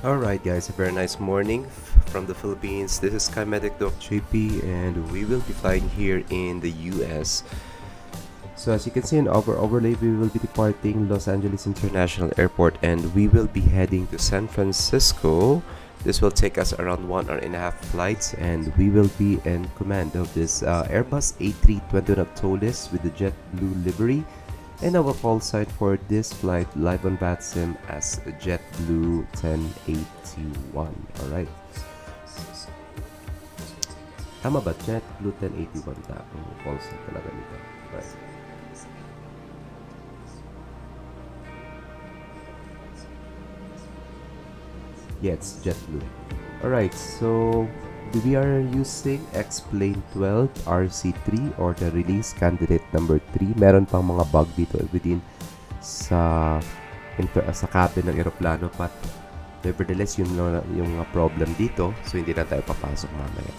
Alright guys, a very nice morning from the Philippines. This is Skymedic Doc JP and we will be flying here in the US. So as you can see in our overlay, we will be departing Los Angeles International Airport and we will be heading to San Francisco. This will take us around 1.5 hour flights and we will be in command of this Airbus A321 of Toliss with the JetBlue livery. And our call sign for this flight live on VATSIM as JetBlue 1081. Alright. Tama ba? JetBlue 1081 ang call sign talaga nito. Right. Yeah, it's JetBlue. Alright, so we are using X-Plane 12 RC3 or the release candidate number 3. Meron pang mga bug dito within sa cabin ng eroplano, but nevertheless yung problem dito, so hindi na tayo papasok mamaya.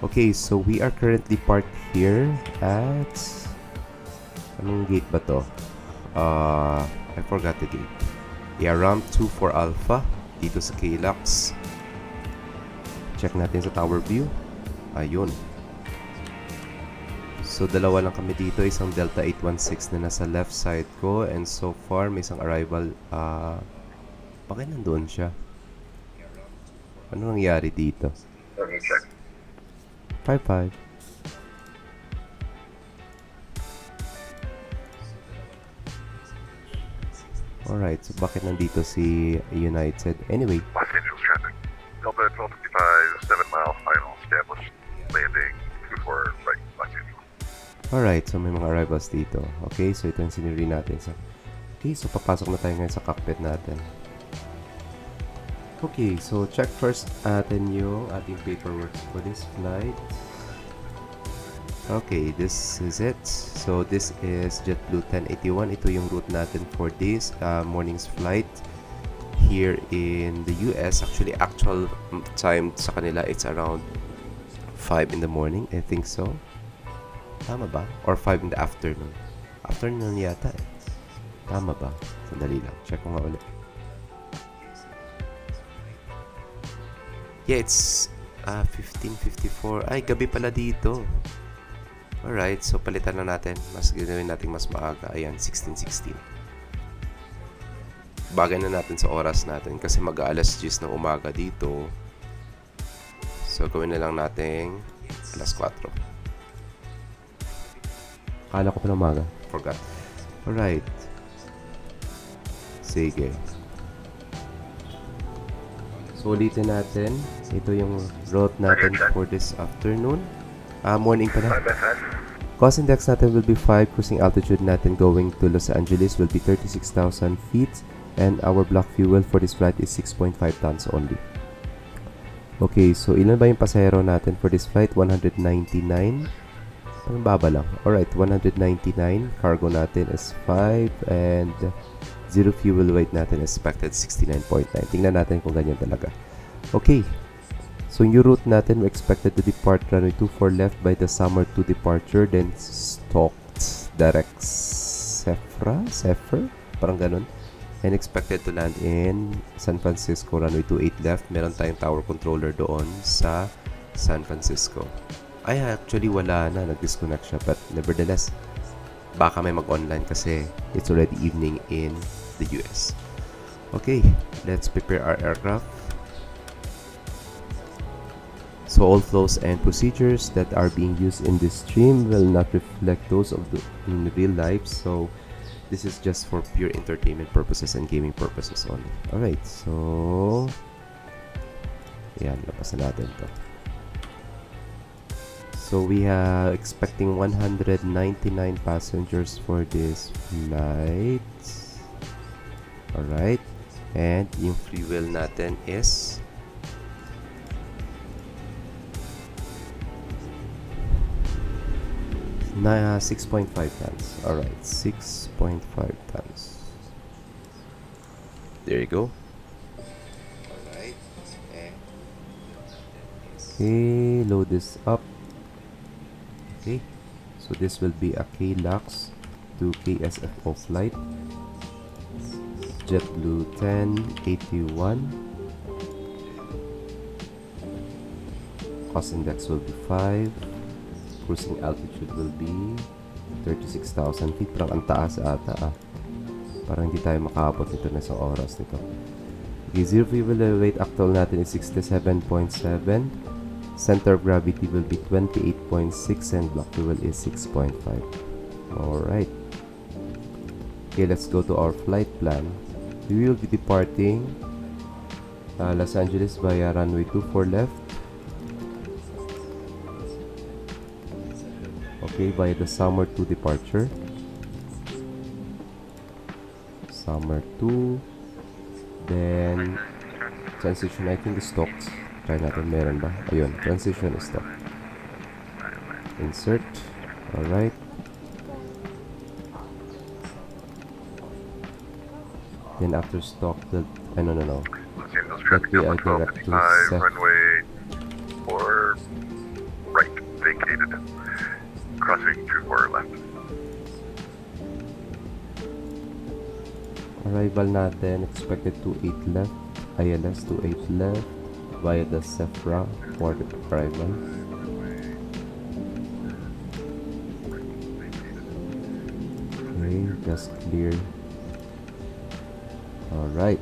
Okay, so we are currently parked here at anong gate ba to? I forgot the gate. Yeah, ramp 24 Alpha dito sa KLAX. Check natin sa tower view. Ayun. So, dalawa lang kami dito. Isang Delta 816 na nasa left side ko. And so far, may isang arrival. Bakit nandoon siya? Ano nangyari dito? Let me check. 5-5. Alright, so bakit nandito si United? Anyway. Los Angeles traffic. Delta 1255, 7 mile final established. Landing 24 right, Los Angeles. Alright, so may mga arrivals dito. Okay, so ito yung sinuri natin. Okay, so papasok na tayo ngayon sa cockpit natin. Okay, so check first natin yung ating paperwork for this flight. Okay, this is it. So this is JetBlue 1081. Ito yung route natin for this morning's flight here in the US. Actually, actual time sa kanila, it's around 5 in the morning. I think so. Tama ba? Or 5 in the afternoon. Afternoon yata eh. Tama ba? Sandali lang. Check ko nga ulit. Yeah, it's 15:54. Ay, gabi pala dito. Alright, so palitan na natin. Mas gawin natin mas maaga. Ayan, 16:16. Bagay na natin sa oras natin kasi mag-aalas 10 ng umaga dito. So, gawin na lang natin alas 4. Akala ko pa ng umaga. Forgot. Alright. Sige. So, ulitin natin. Ito yung route natin for this afternoon. Morning pa na. Cost index natin will be 5. Cruising altitude natin going to Los Angeles will be 36,000 feet. And our block fuel for this flight is 6.5 tons only. Okay, so ilan ba yung pasahero natin for this flight? 199. Parang baba lang. Alright, 199. Cargo natin is 5. And zero fuel weight natin is expected 69.9. Tingnan natin kung ganyan talaga. Okay. So yung route natin, we're expected to depart runway 24 left by the summer 2 departure. Then stalked direct Zephyr? Parang ganun. And expected to land in San Francisco, runway 28 left. Meron tayong tower controller doon sa San Francisco. Ay, actually wala na, nag-disconnect siya. But nevertheless, baka may mag-online kasi it's already evening in the US. Okay, let's prepare our aircraft. So all flows and procedures that are being used in this stream will not reflect those of in real life. So this is just for pure entertainment purposes and gaming purposes only. Alright, so yan, lapasan natin to. So we are expecting 199 passengers for this flight. Alright, and yung fuel natin is 6.5 tons. Alright, 6.5 tons. There you go. Alright. Okay, load this up. Okay, so this will be a KLAX to KSFO flight. JetBlue 1081 Cost index will be 5. Cruising altitude will be 36,000 feet. Parang ang taas ata Parang hindi tayo makaabot nito na isang oras nito. Okay, zero fuel weight actual natin is 67.7. Center of gravity will be 28.6 and block fuel is 6.5. Alright. Okay, let's go to our flight plan. We will be departing Los Angeles via runway 24 left. Okay, via the Summer 2 departure. Summer 2. Then, transition, I think is stocked. Try natin, meron ba? Ayun, transition is stocked. Insert. Alright. Then after stock, no. Los Angeles That traffic way I number direct to 1255, runway 4 right, vacated. Crossing 24 left. Arrival natin, expected to 8 left. ILS to 8 left. Via the SEFRA for the arrival. Okay, just clear. Alright.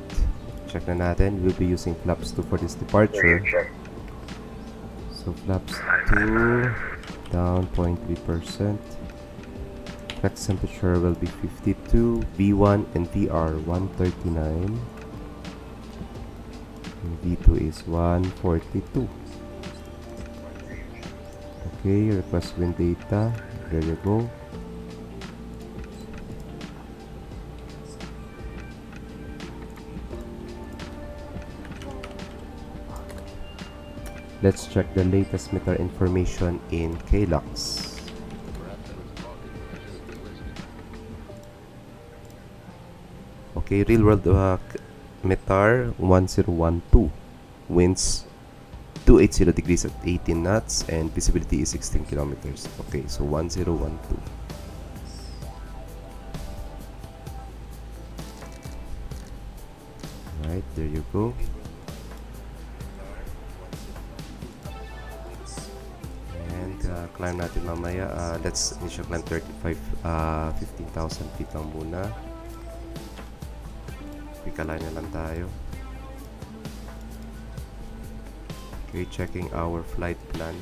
Check na natin. We'll be using flaps 2 for this departure. So flaps 2 down 0.3%. Flex temperature will be 52. V1 and VR 139. And V2 is 142. Okay, request wind data. There you go. Let's check the latest meter information in KLAX. Okay, real world meter 1012. Winds 280 degrees at 18 knots and visibility is 16 kilometers. Okay, so 1012. Right, there you go. Climb natin mamaya. Let's initial climb 15,000 feet lang muna. Pikalay na lang tayo. Okay, checking our flight plan.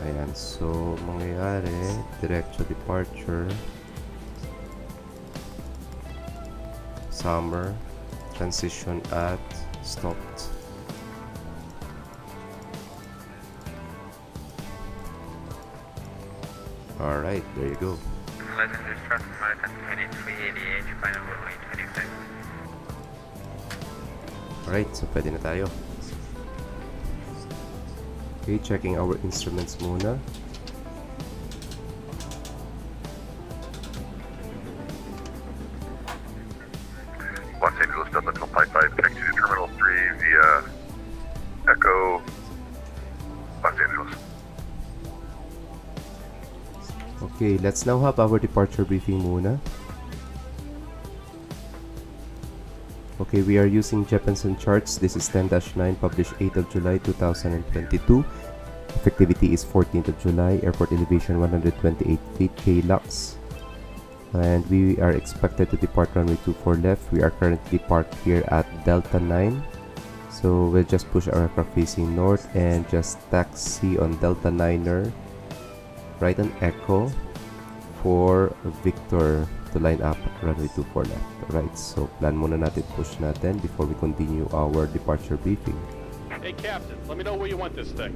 Ayan, so mangyayari diretso departure Summer, transition at stopped. Alright, there you go. Los Angeles traffic American 2388, final runway 26. Alright, so pwede na tayo. Okay, checking our instruments muna. Los Angeles Delta 1255, connecting to Terminal 3 via Echo, Los Angeles. Okay, let's now have our departure briefing muna. Okay, we are using Jeppesen charts. This is 10-9, published 8th of July 2022. Effectivity is 14th of July. Airport elevation 128 feet, KLAX. And we are expected to depart runway 24 left. We are currently parked here at Delta 9. So we'll just push our aircraft facing north and just taxi on Delta 9er. Right on Echo for Victor to line up runway 24 left. Alright, so plan muna natin, push natin before we continue our departure briefing. Hey, Captain, let me know where you want this thing.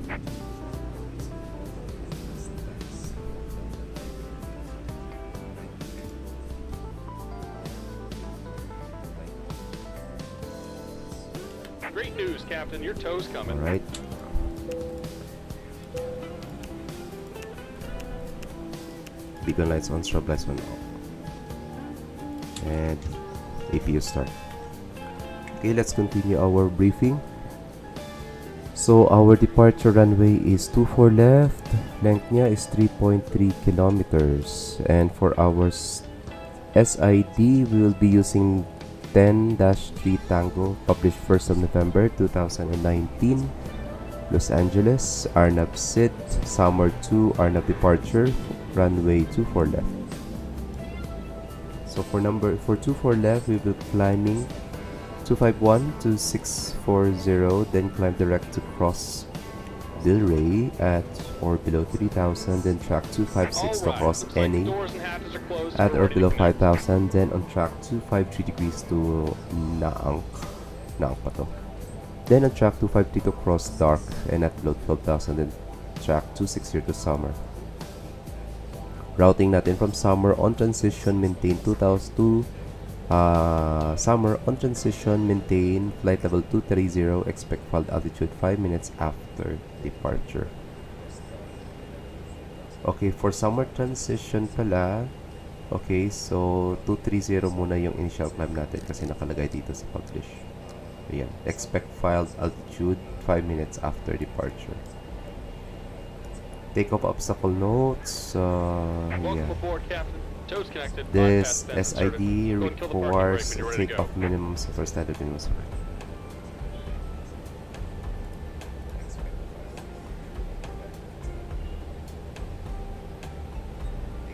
Great news, Captain. Your tow's coming. Alright. Beacon lights on, strobe lights on. And APU start. Okay, let's continue our briefing. So our departure runway is 24 left. Length niya is 3.3 kilometers. And for our SID, we will be using 10-3 Tango, published 1st of November 2019. Los Angeles, Arnab Sid, Summer 2, Arnab departure, runway 24 left. So for 24 left, we will be climbing 251 to 640, then climb direct to cross Delray at or below 3000, then track 256 to cross NA at or below 5000, then on track 253 degrees to Naang pa to. Then on track 253 to cross Dark and at below 12,000, then track 260 to Summer. Routing natin from Summer on transition, maintain 2002. Summer on transition, maintain flight level 230, expect fall altitude 5 minutes after departure. Okay, for Summer transition pala, okay, so 230 muna yung initial climb natin kasi nakalagay dito sa publish. Ayan, expect filed altitude 5 minutes after departure. Takeoff obstacle notes, yeah. This SID requires a takeoff minimum for standard minimum.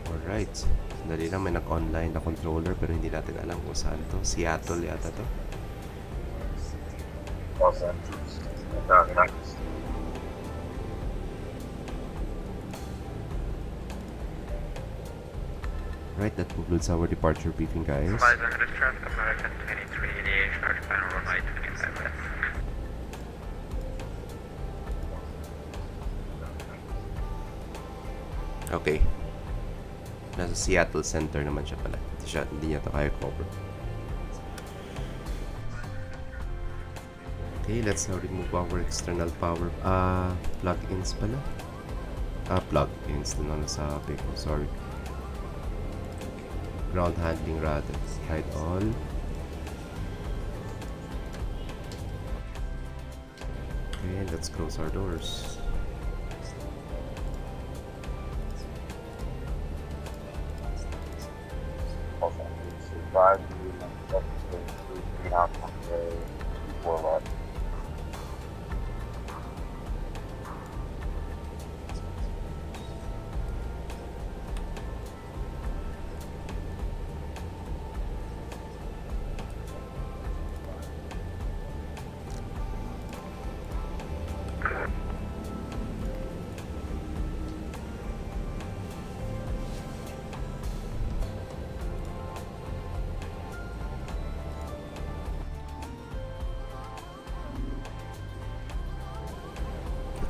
Alright, dali lang, may nag-online na controller pero hindi natin alam kung saan to. Seattle yata to. Los Angeles. KLAX. Right, that concludes our departure briefing, guys. Flight Angeles traffic, American 2388, charge final runway 25 left. Okay. Nasa Seattle Center naman siya pala. Hindi niya ito kaya cover. Okay, let's now remove our external power plug-ins pala. Plug-ins na nasabi ko, sorry. Ground handling rather. Hide all. Okay, let's close our doors. Los Angeles. Advise you that the 3 out from the 4 left.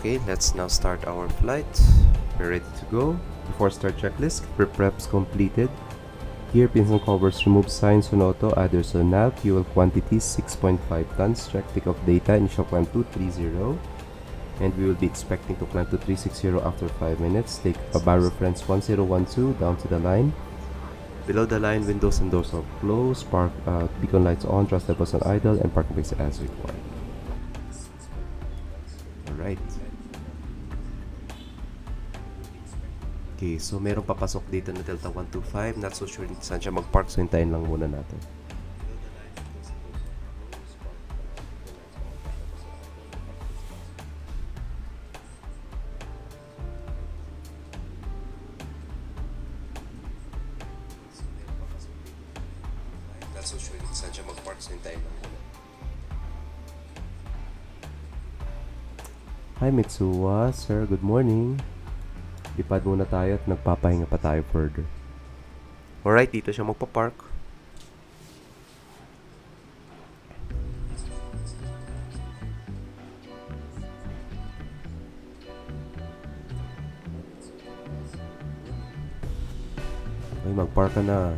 Okay, let's now start our flight. We're ready to go. Before start checklist, preps completed. Gear pins and covers removed. Signs on auto, others on nav. Fuel quantity 6.5 tons. Check takeoff data. Initial climb 230. And we will be expecting to climb to 360 after 5 minutes. Take a bar reference 1012 down to the line. Below the line, windows and doors are closed. Beacon lights on, thrust levels on idle, and parking brakes as required. Alright. Okay, so merong papasok dito na Delta 125. Not so sure dito saan siya mag-park, so hintayin lang muna natin. Not so sure dito saan siya mag-park, so hintayin lang muna. Hi Mitsuwa, sir, good morning. Lipad muna tayo at nagpapahinga pa tayo further. Alright, dito siya magpa-park. Ay, mag-park ka na.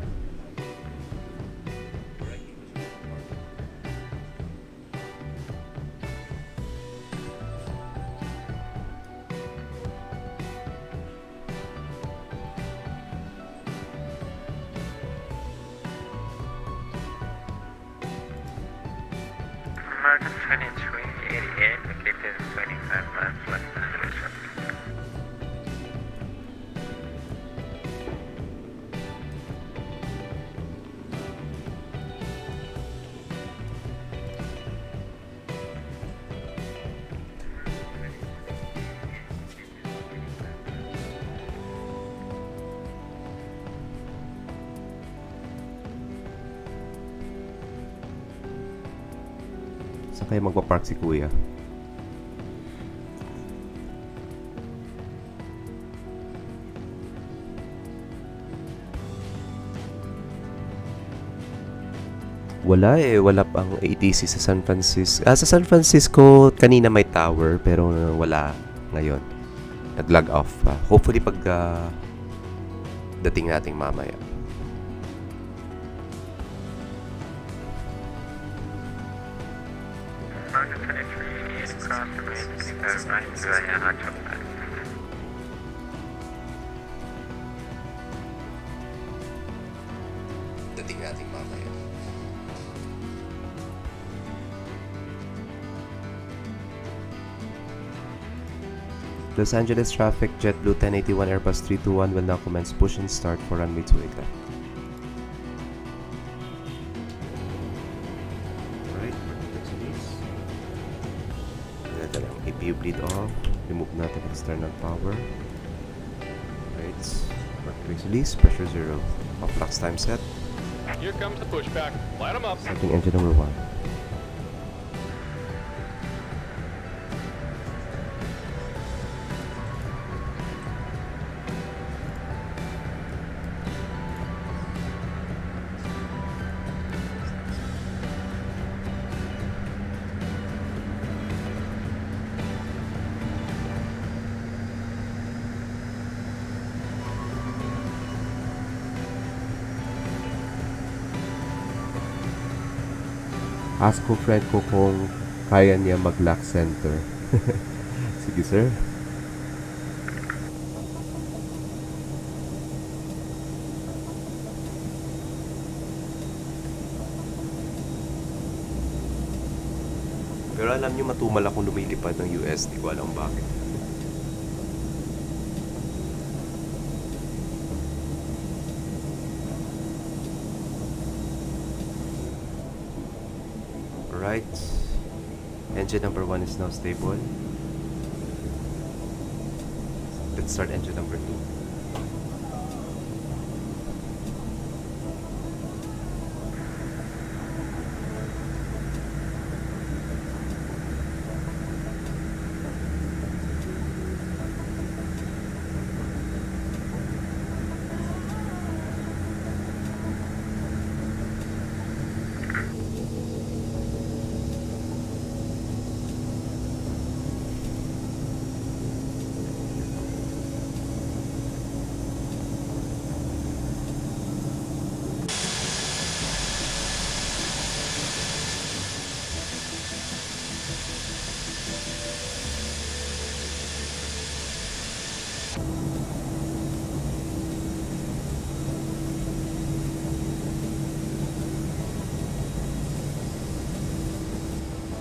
American 2388, located 25 miles Los Angeles traffic. Saan kayo magpa-park si kuya? Wala eh, wala pang ATC sa San Francisco. Sa San Francisco, kanina may tower, pero wala ngayon. Nag-log off pa. Hopefully pag dating nating mamaya. Mountain 2388 across the main right to the hot chocolate. Dating nating mamaya. Los Angeles traffic, JetBlue 1081 Airbus 321 will now commence push and start for runway 28 left. Alright, natin ang APU bleed off. Remove natin external power. Right, work release, pressure 0. Off flux time set. Here comes the pushback. Light them up. Setting engine number 1. Ask ko friend ko kung kaya niya mag-lock center. Sige sir. Pero alam niyo matumal akong lumilipad ng US, di ko alam bakit. Right, engine number 1 is now stable. Let's start engine number 2.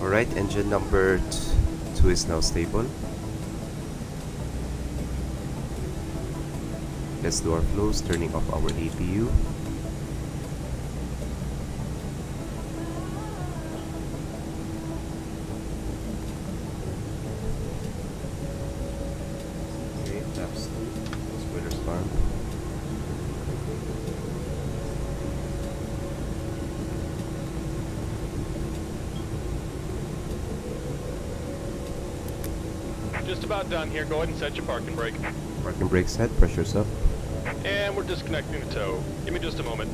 Alright, engine number 2 is now stable. Let's do our flows, turning off our APU. Okay, taps 2, spoilers farm. Just about done here. Go ahead and set your parking brake. Parking brake set, pressure's up. And we're disconnecting the tow. Give me just a moment.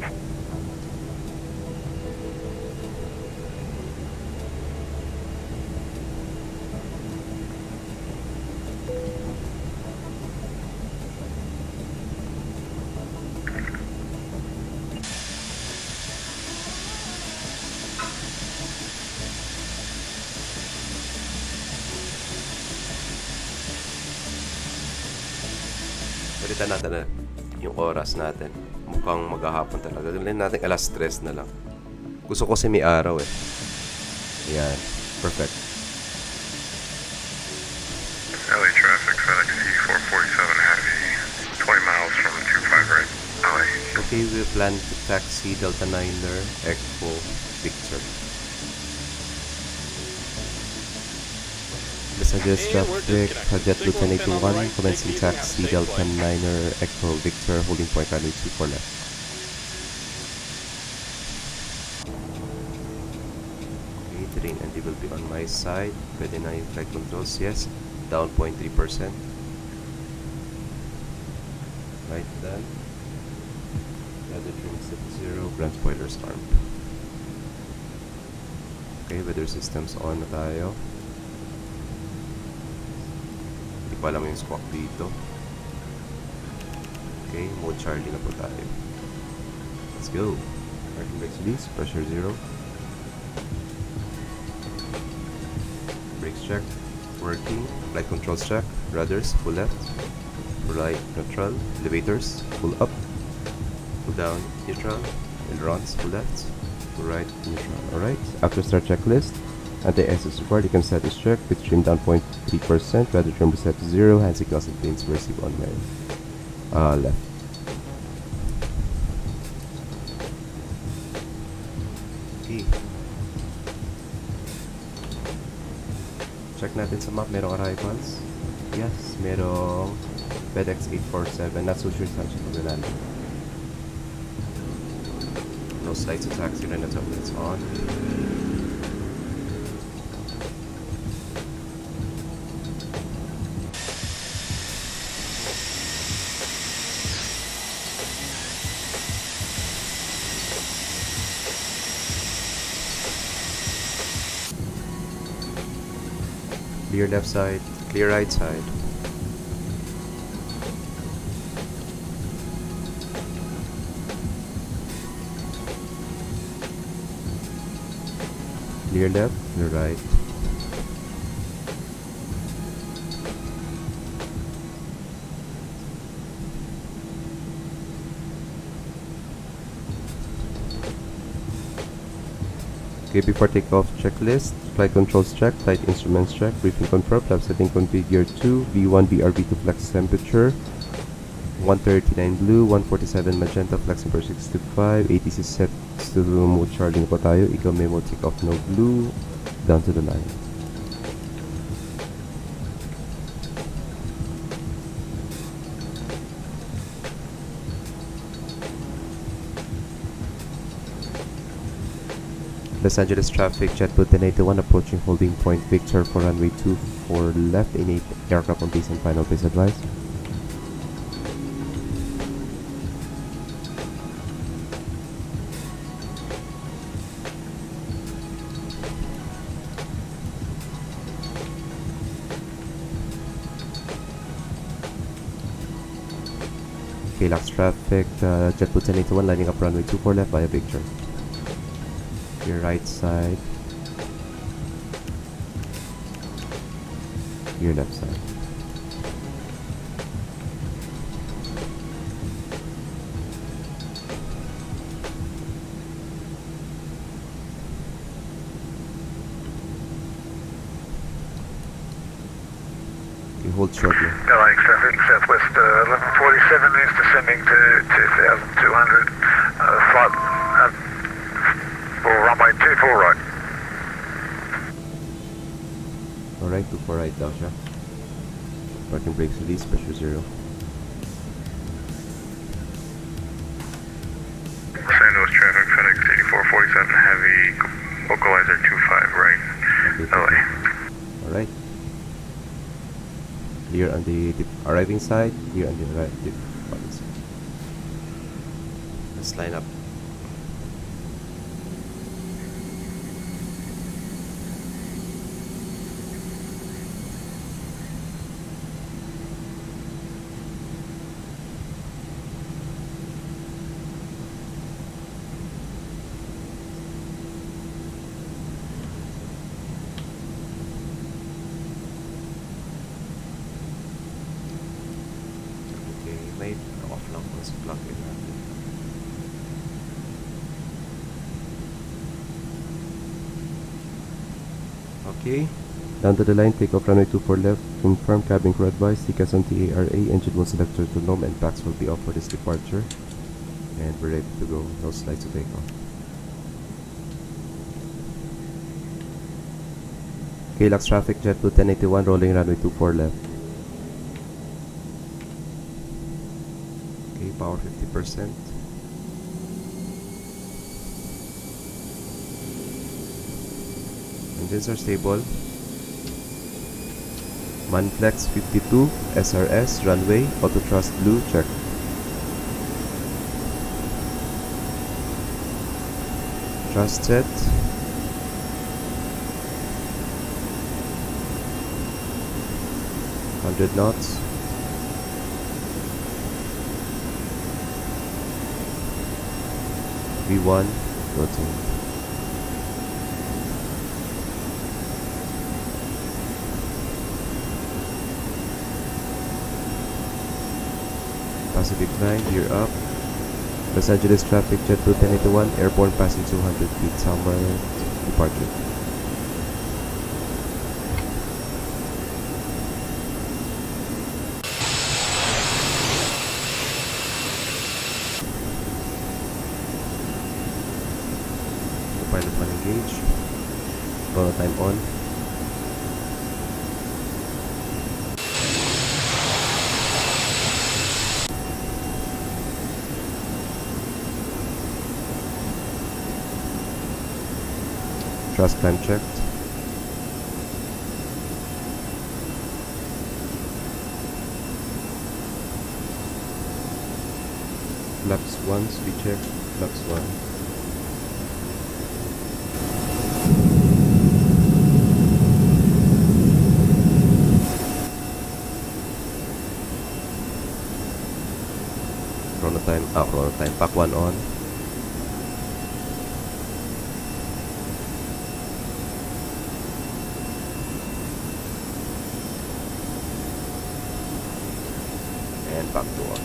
Palitan natin na yung oras natin. Mukhang maghahapon talaga. Gawin natin alas 3 na lang. Gusto ko kasi may araw eh. Ayan. Perfect. LA traffic, FedEx E447 heavy, 20 miles from 25 right. LA. Okay, we plan to taxi Delta Niner Echo Victor. Los Angeles traffic, JetBlue 1081, commencing taxi Delta Niner Echo Victor, holding point runway 24 left. Okay, terrain, and they will be on my side. Pwede na yung flight controls, yes. Down 0.3%. Right, done. Weather trim set to 0, ground spoilers armed. Okay, weather systems on na tayo. Hindi ko alam yung squawk dito. Okay, mode Charlie na po tayo. Let's go. Parking brakes release, pressure 0. Brakes check, working. Flight controls check, rudders, full left, full right, neutral, elevators, full up, full down, neutral, ailerons, full left, full right, neutral. Alright, after start checklist, anti-airs is required. You can set this check with trim down 0.3%, rudder trim reset to 0, hand signals and planes receive on my left. Okay. Check natin sa map, merong arrivals. Yes, merong FedEx 847. Not so sure saan siya paglalala. No slides to taxi, Renato, it's on. Clear left side, clear right side. Clear left, clear right. Okay, before takeoff checklist, flight controls check, flight instruments check, briefing confirm, flap setting configure 2, V1 BRV2 flex temperature, 139 blue, 147 magenta, flexing per 65, ATC set to mode charging po tayo, ikaw may mode takeoff no blue, down to the line. Los Angeles traffic, JetBlue 1081 approaching holding point Victor for runway 24 left, in 8 aircraft on base and final base advice. KLAX traffic, JetBlue 1081 lining up runway 24 left via Victor. Your right side, your left side. You hold shortly. KLAX traffic, Southwest 1147 is descending to 2200. Flight for runway 24 right. Alright, 24 right daw siya. Parking brakes release, pressure 0. San Luis traffic, FedEx 8447, heavy, localizer 25 right. Okay, LA. Alright. Clear on the arriving side, clear on the departing side. Let's line up. May off lang po sa plug in natin. Okay, down to the line, take off runway 24 left, confirm cabin crew advice, TCAS on TARA, engine mode selector to NOM and packs will be off for this departure. And we're ready to go, no slides to take off. KLAX traffic, JetBlue 1081 rolling runway 24 left. Power 50%. Engines are stable. Manflex 52, SRS, runway, auto thrust blue, check. Thrust set. Hundred knots. V1, rotate. Pacific 9, gear up. Los Angeles traffic jet 21081, airborne passing 200 feet, somewhere, departure. Pilot 1 engage. Chrono time on. Thrust climb checked. Flaps 1, speed check. Flaps 1. Chrono time, pack 1 on. And pack 2 on.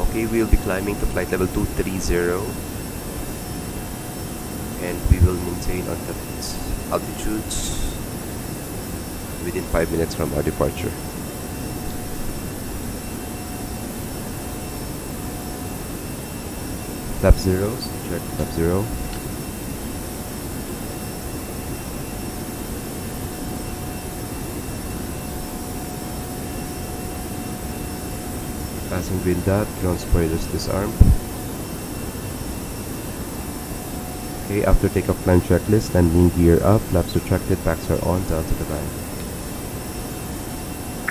Okay, we'll be climbing to flight level 230. And we will maintain on that altitudes within 5 minutes from our departure. Flap 0, so check flap 0. Passing green dot, ground spoilers disarmed. Okay, after takeoff climb checklist, landing gear up, flaps retracted, packs are on, down to the line.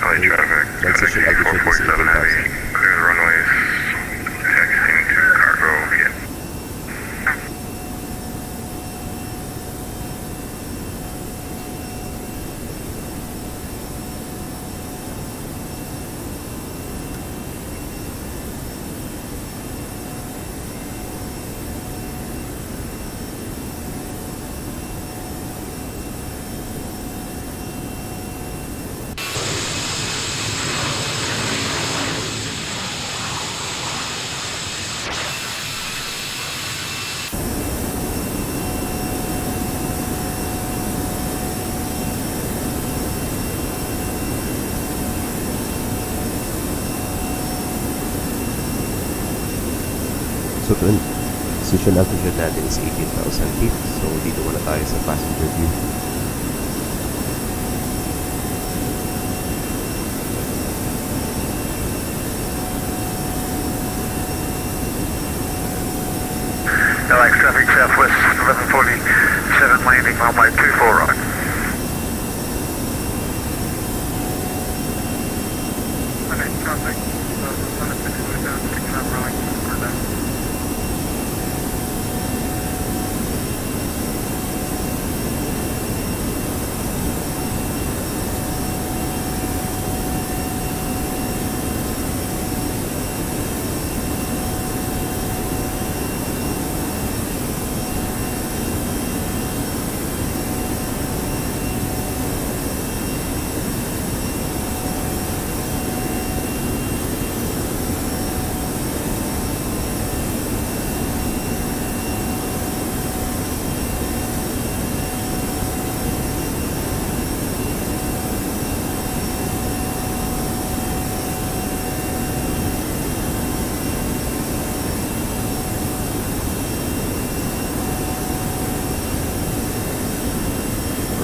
LA traffic, Transition altitude is 447 heavy, 18,000. clear the runways, taxiing to cargo, begin. So transition altitude natin is 18,000 feet. So dito muna tayo sa passenger view. KLAX traffic southwest 1147 landing runway 24 right. Okay, traffic. So, we're going to finish with that. Picking up right. We're done.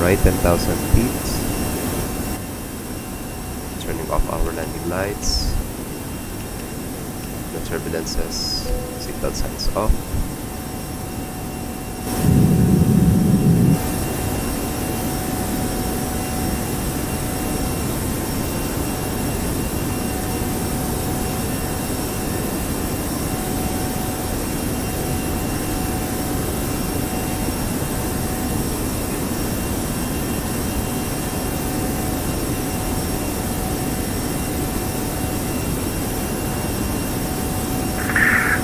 Right, 10,000 feet. Turning off our landing lights. No turbulences. Seatbelt signs off.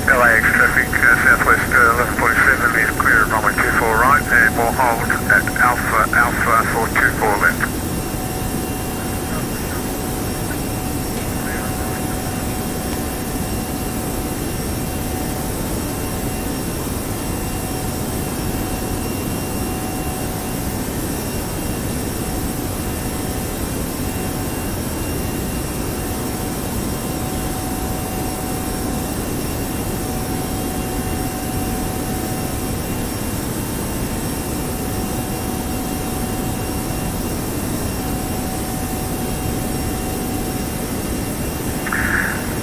KLAX traffic, southwest 1147 is clear of runway 24 right and will hold at Alpha 424 left.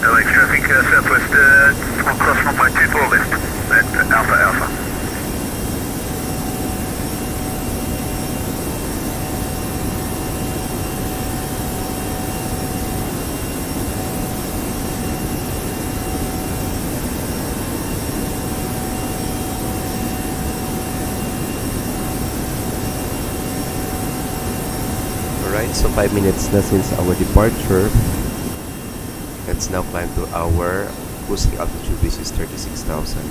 KLAX traffic, southwest, cross runway 24 left at Alpha. Alright, so 5 minutes na since our departure. Let's now climb to our cruising altitude, which is 36,000.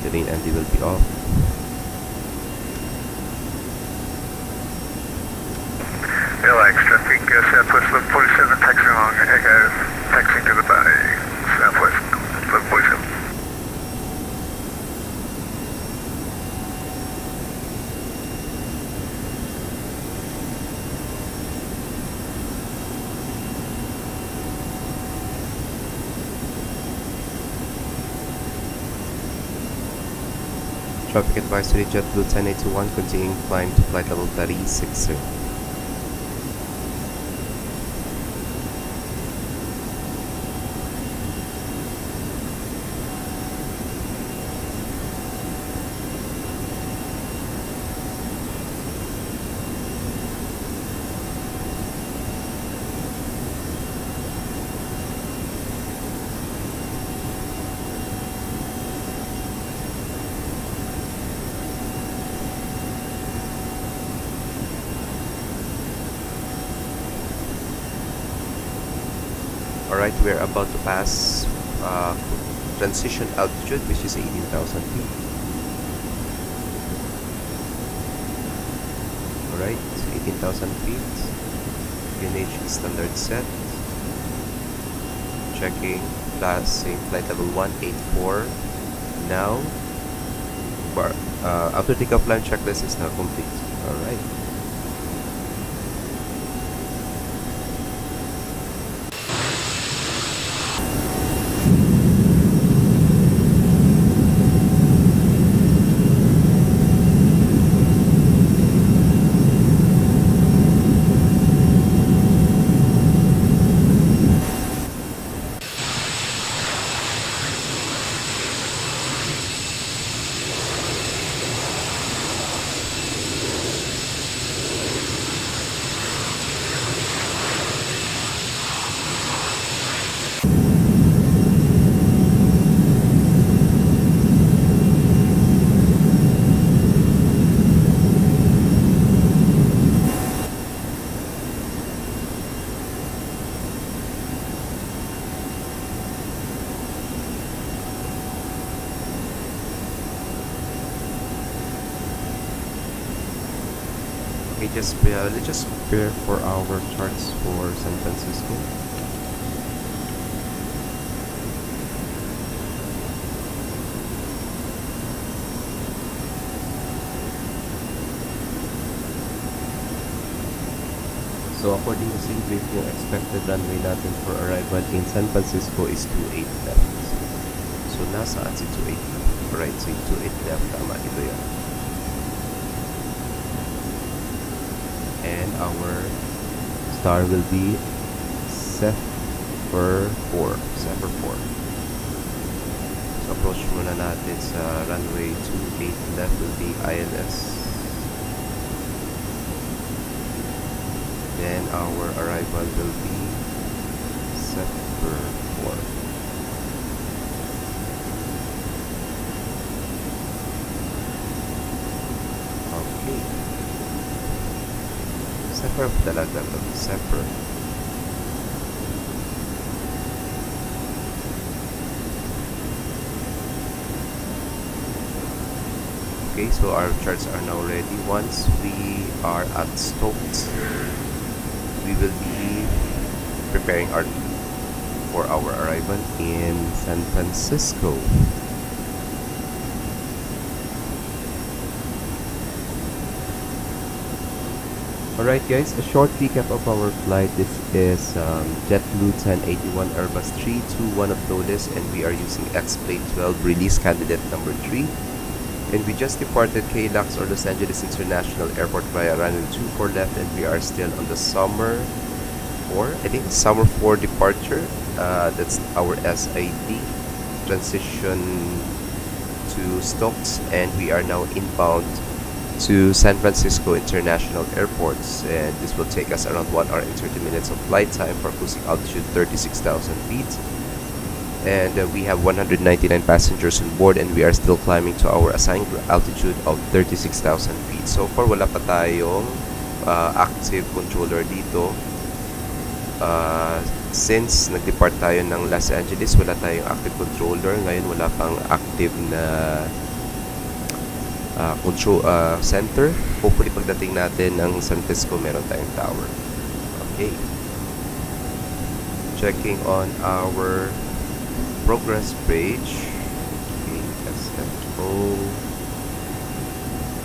The main MD will be off. KLAX traffic, southwest 1147, taxiing along Echo, taxiing to the bay, southwest 1147. Traffic advisory JetBlue 1081 continuing climb to flight level 360. Alright, we're about to pass transition altitude, which is 18,000 feet. Alright, 18,000 feet. VNH standard set. Checking, passing flight level 184. Now, after takeoff line checklist is now complete. Alright. Okay, let's just prepare for our charts for San Francisco. So according to SIGBRIEF, yung expected runway natin for arrival in San Francisco is 28 left. So nasaan si 28 left? Alright, so yung 28 left, tama ito yan. and our star will be Zephyr 4. Zephyr 4. So approach muna natin sa runway 28 left will be ILS. Then our arrival will be Zephyr 4. Okay. Zephyr talaga to. Zephyr. Okay, so our charts are now ready. Once we are at Stokes, we will be preparing for our arrival in San Francisco. Alright guys, a short recap of our flight. This is JetBlue 1081 Airbus 321 of Toliss, and we are using X-Plane 12 release candidate number 3. And we just departed KLAX or Los Angeles International Airport via runway 24 left, and we are still on the summer 4, I think summer 4 departure. That's our SID transition to Stokes, and we are now inbound to San Francisco International Airports, and this will take us around 1 hour and 30 minutes of flight time for cruising altitude 36,000 feet. And we have 199 passengers on board, and we are still climbing to our assigned altitude of 36,000 feet. So far, wala pa tayong active controller dito. Since nag-depart tayo ng Los Angeles, wala tayong active controller. Ngayon, wala pang active na control center. Hopefully, pagdating natin ng San Francisco, meron tayong tower. Okay. Checking on our progress page. KSFO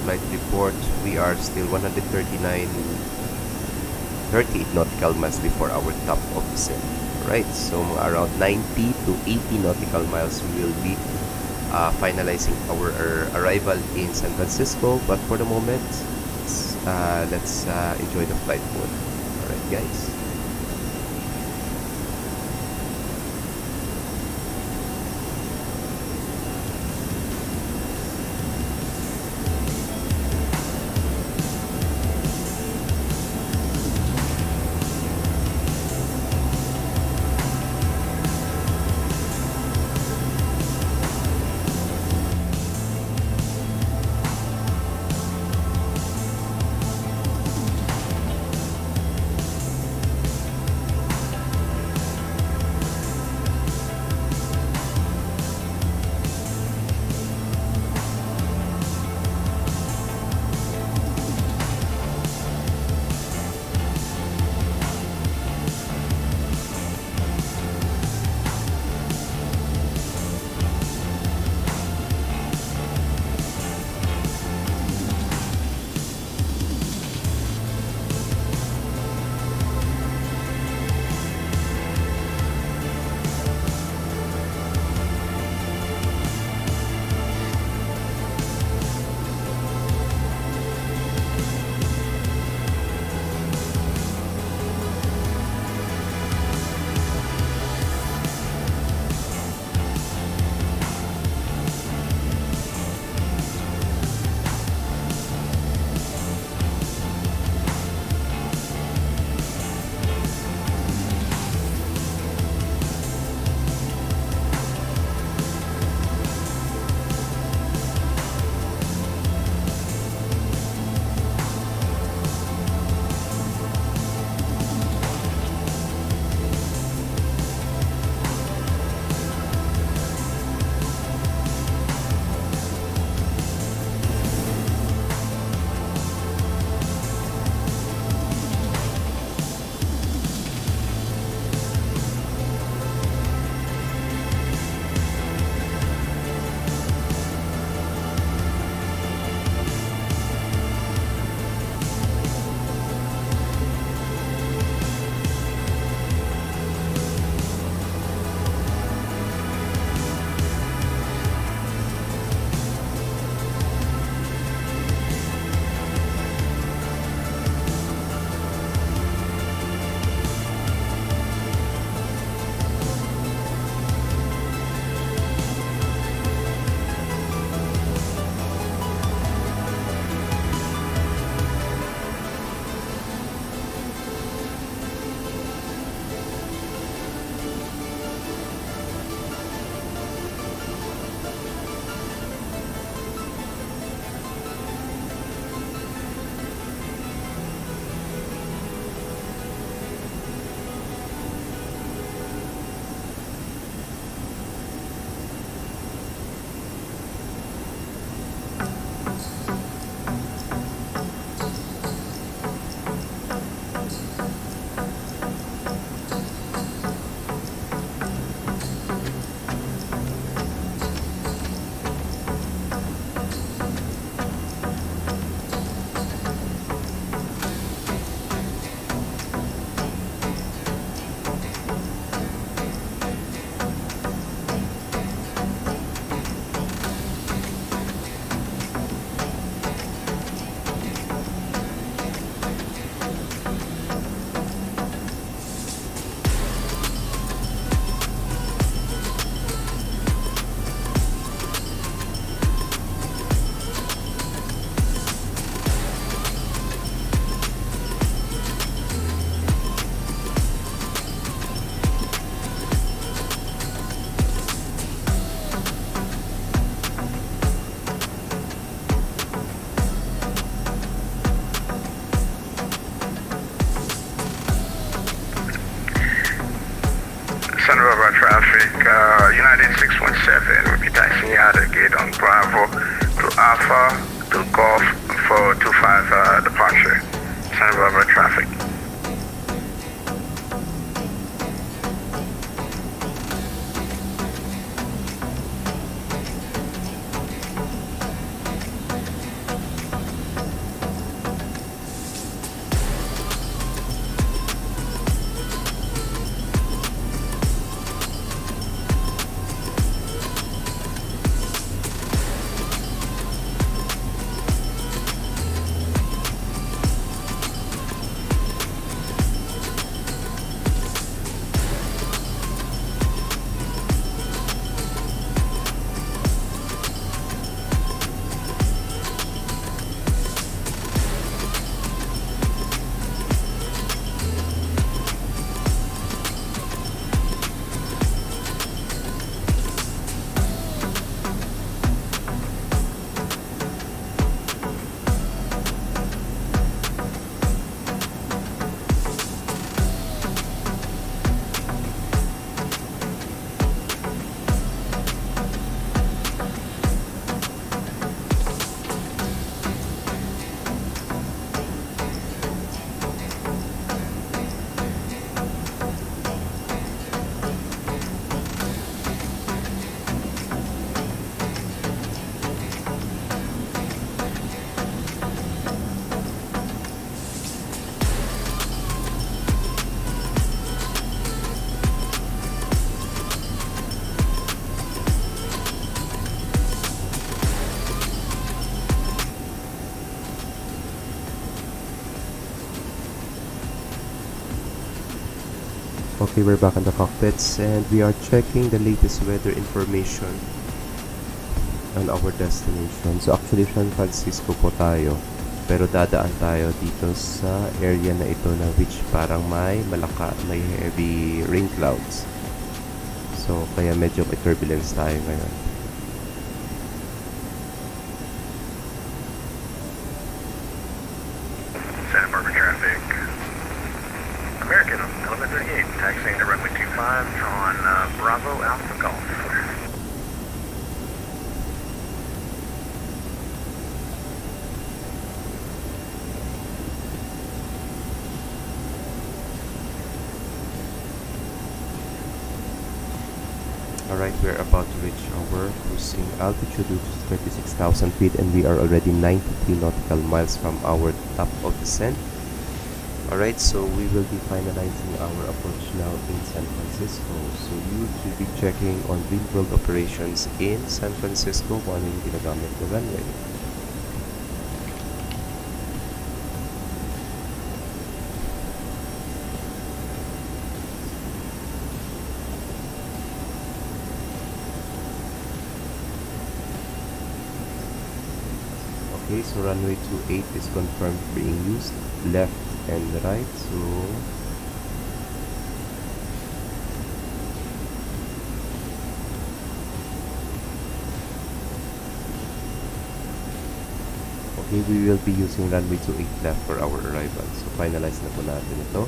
flight report. We are still 138 nautical miles before our top of descent. Right, so around 90 to 80 nautical miles we will be finalizing our arrival in San Francisco. But for the moment, let's enjoy the flight mode. Alright guys. Alpha to Golf for 25 departure. Santa Barbara traffic. Okay, we're back in the cockpits and we are checking the latest weather information on our destination. So actually San Francisco po tayo, pero dadaan tayo dito sa area na ito na which parang may heavy rain clouds. So kaya medyo may turbulence tayo ngayon. Santa Barbara traffic. American, Element 38, taxiing to runway 25 on Bravo Alpha Golf. Alright, we're about to reach our cruising altitude, which is 36,000 feet, and we are already 93 nautical miles from our top of descent. Alright, so we will be finalizing our approach now in San Francisco. So you should be checking on real-world operations in San Francisco kung ano yung ginagamit na runway. Okay, so runway 28 is confirmed being used, left and right. So okay, we will be using runway 28 left for our arrival. So finalize na po natin ito.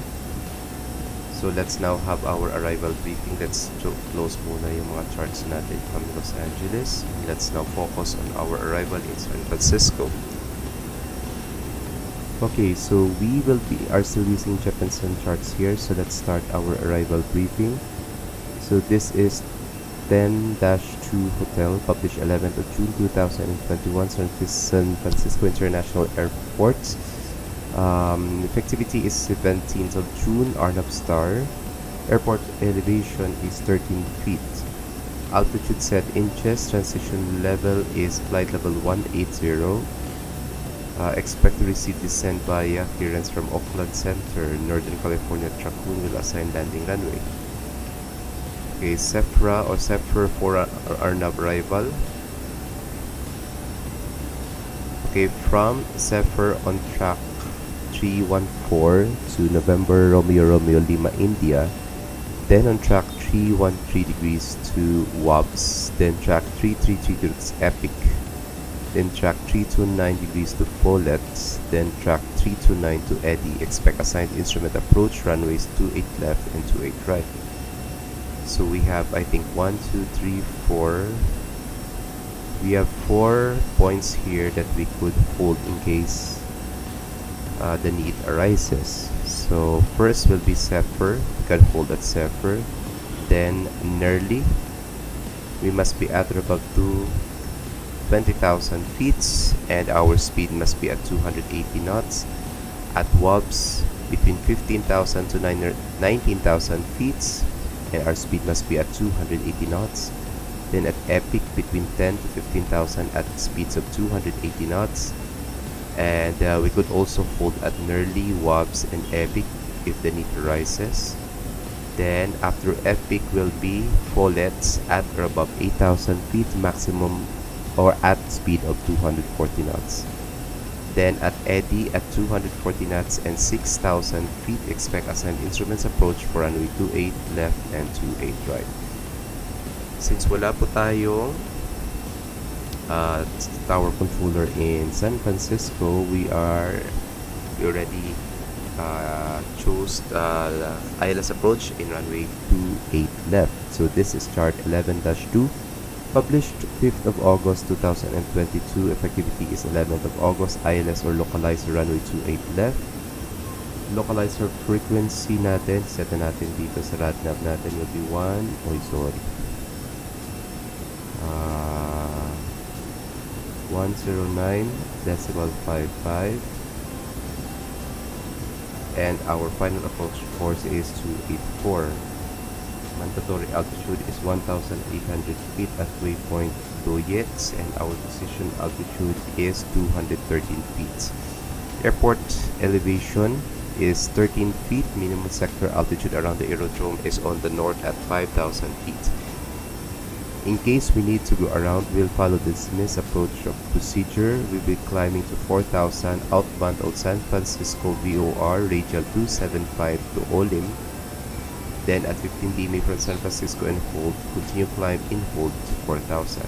So let's now have our arrival briefing. Let's close muna yung mga charts natin from Los Angeles. Let's now focus on our arrival in San Francisco. Okay, so we are still using Jeppesen charts here. So let's start our arrival briefing. So this is 10-2 Hotel, published 11th of June 2021, San Francisco International Airport. Effectivity is 17th of June, Arnab Star. Airport elevation is 13 feet. Altitude set inches. Transition level is flight level 180. Expect to receive descent via clearance from Oakland Center. Northern California Raccoon will assign landing runway. Okay, Sephra or Sepher for Arnab arrival. Okay, from Sepher on track 314 to November Romeo Lima India, then on track 313 degrees to Wobbs, then track 333 to Epic, then track 329 degrees to Follett, then track 329 to Eddy. Expect assigned instrument approach runways 28 left and 28 right. So we have, I think, 1, 2, 3, 4, we have 4 points here that we could hold in case the need arises. So first will be Zephyr. We can hold at Zephyr. Then Nerly. We must be at or above 20,000 feet, and our speed must be at 280 knots. At Wobbs, between 15,000 to 19,000 feet, and our speed must be at 280 knots. Then at Epic, between 10 to 15,000 at speeds of 280 knots. And we could also hold at Nerly, Wobbs, and Epic if the need arises. Then after Epic will be Follets at or above 8,000 feet maximum, or at speed of 240 knots. Then at Eddy at 240 knots and 6,000 feet, expect assigned instruments approach for runway 28 left and 28 right. Since wala po tayong tower controller in San Francisco, we already chose the ILS approach in runway 28 left. So this is chart 11-2, published 5th of August 2022. Effectivity is 11th of August. ILS or localizer runway 28 left. Localizer frequency natin, set na natin dito sa radnav natin, will be 109.55, and our final approach course is 284. Mandatory altitude is 1,800 feet at waypoint Doyets, and our decision altitude is 213 feet. Airport elevation is 13 feet. Minimum sector altitude around the aerodrome is on the north at 5,000 feet. In case we need to go around, we'll follow the Smith approach of procedure. We'll be climbing to 4,000 outbound of San Francisco VOR, radial 275 to Olim. Then at 15 DMA from San Francisco and hold, continue climb in hold to 4,000.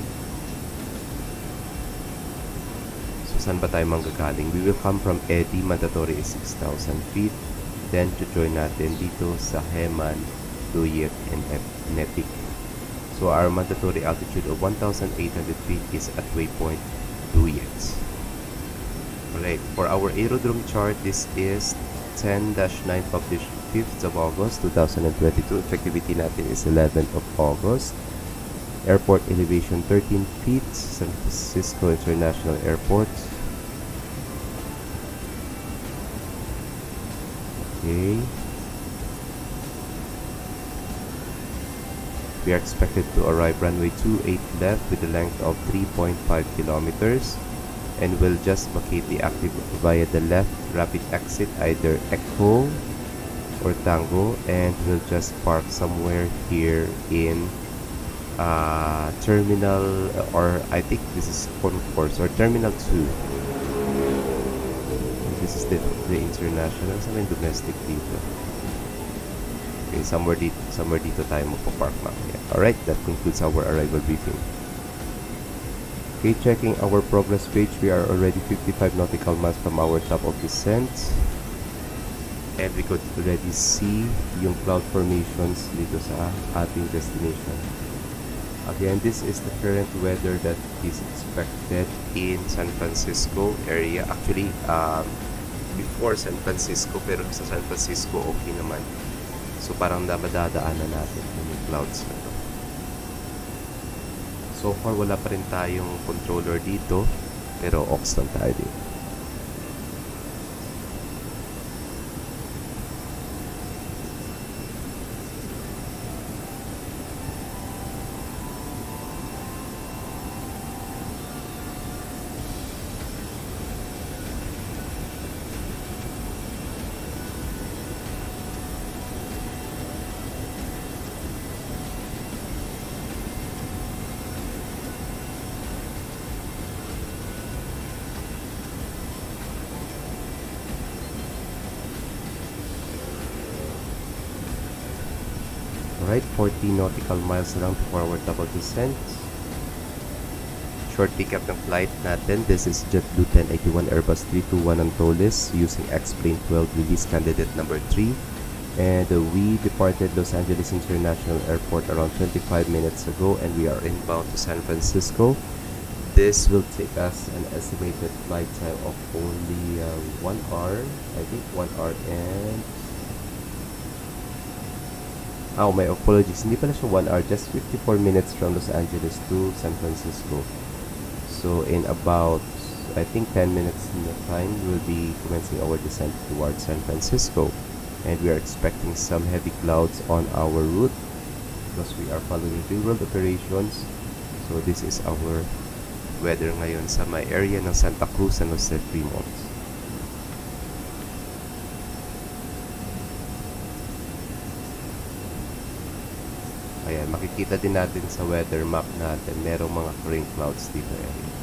So saan ba tayo manggagaling? We will come from Eddy, mandatory is 6,000 feet. Then to join natin dito sa Heman, Doyet, and Epic. So our mandatory altitude of 1,800 feet is at waypoint Doyet. Alright, for our aerodrome chart, this is 10-9, published 5th of August 2022. Effectivity natin is 11th of August. Airport elevation 13 feet, San Francisco International Airport. Okay. We are expected to arrive runway 28 left with a length of 3.5 kilometers, and will just vacate the active via the left rapid exit, either Echo or Tango, and we'll just park somewhere here in terminal, or I think this is concourse or terminal 2. This is the international, something domestic dito. Okay, somewhere dito tayo magpa-park mamaya. Alright, that concludes our arrival briefing. Okay, checking our progress page, we are already 55 nautical miles from our top of descent. And we could already see yung cloud formations dito sa ating destination. Again, this is the current weather that is expected in San Francisco area. Actually, before San Francisco, pero sa San Francisco okay naman. So parang madadaanan natin yung clouds na to. So far wala pa rin tayong controller dito, pero ox lang tayo dito. Alright, 40 nautical miles lang before our double descent. Short pickup ng flight natin. This is JetBlue 1081 Airbus 321 on Toliss using X-Plane 12 release candidate number 3. And we departed Los Angeles International Airport around 25 minutes ago, and we are inbound to San Francisco. this will take us an estimated flight time of only 1 hour. I think 1 hour and... Oh, my apologies. Hindi pala siya 1 hour. Just 54 minutes from Los Angeles to San Francisco. So, in about, I think 10 minutes in the time, we'll be commencing our descent towards San Francisco. And we are expecting some heavy clouds on our route because we are following real-world operations. So, this is our weather ngayon sa may area ng Santa Cruz and Jose Fremont. Ayan, makikita din natin sa weather map natin, merong mga rain clouds dito area.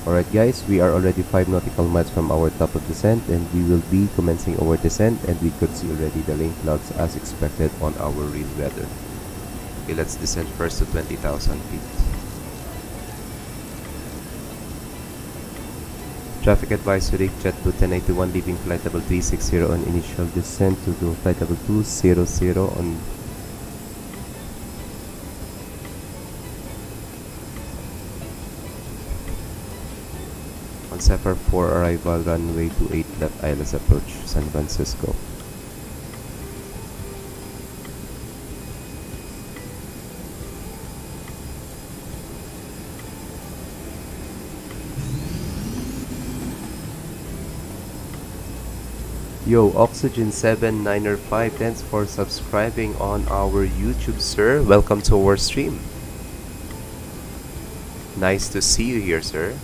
Alright guys, we are already 5 nautical miles from our top of descent, and we will be commencing our descent, and we could see already the rain clouds as expected on our real weather. Okay, let's descend first to 20,000 feet. Traffic advisory, JetBlue 1081 leaving flight level 360 on initial descent to flight level 200 on Zephyr 4 arrival, runway 28 left ILS approach San Francisco. Yo, Oxygen 7905, thanks for subscribing on our YouTube, sir. Welcome to our stream. Nice to see you here, sir.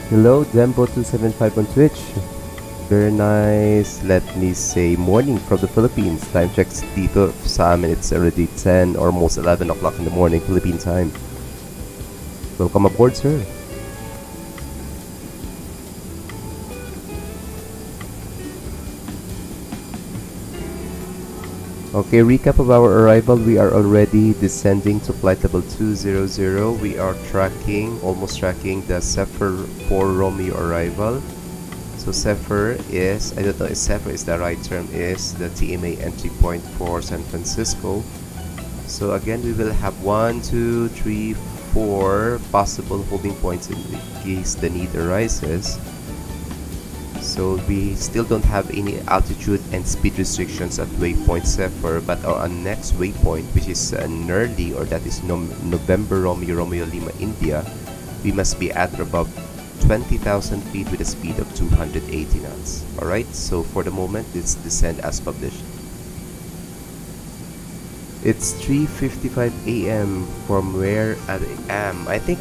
Hello, Dembo275 on Twitch. Very nice. Let me say morning from the Philippines. Time checks dito sa amin. It's already 10 or almost 11 o'clock in the morning, Philippine time. Welcome aboard, sir. Okay, recap of our arrival. We are already descending to flight level 200. We are almost tracking the Zephyr 4 Romeo arrival. So Zephyr is, I don't know if Zephyr is the right term, is the TMA entry point for San Francisco. So again, we will have 1, 2, 3, 4 possible holding points in case the need arises. So we still don't have any altitude and speed restrictions at waypoint Zephyr, but our next waypoint, which is Nerli, or that is November Romeo Lima India, we must be at or above 20,000 feet with a speed of 280 knots. Alright, so for the moment, let's descend as published. It's 3:55 a.m. from where I am. I think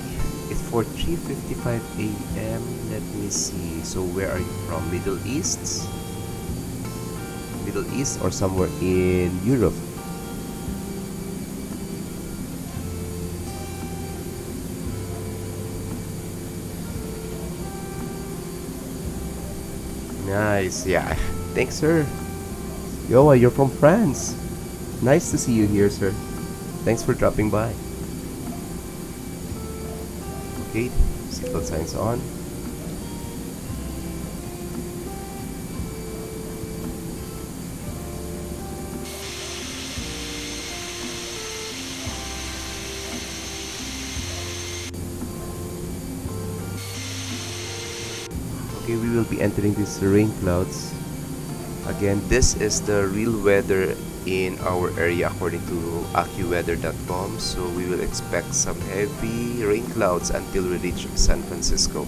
it's for 3:55 a.m. Let me see. So where are you from? Middle East? Middle East or somewhere in Europe? Nice, yeah. Thanks, sir. Yo, you're from France. Nice to see you here, sir. Thanks for dropping by. Okay, seatbelt signs on. Okay, we will be entering these rain clouds. Again, this is the real weather in our area according to AccuWeather.com. So we will expect some heavy rain clouds until we reach San Francisco.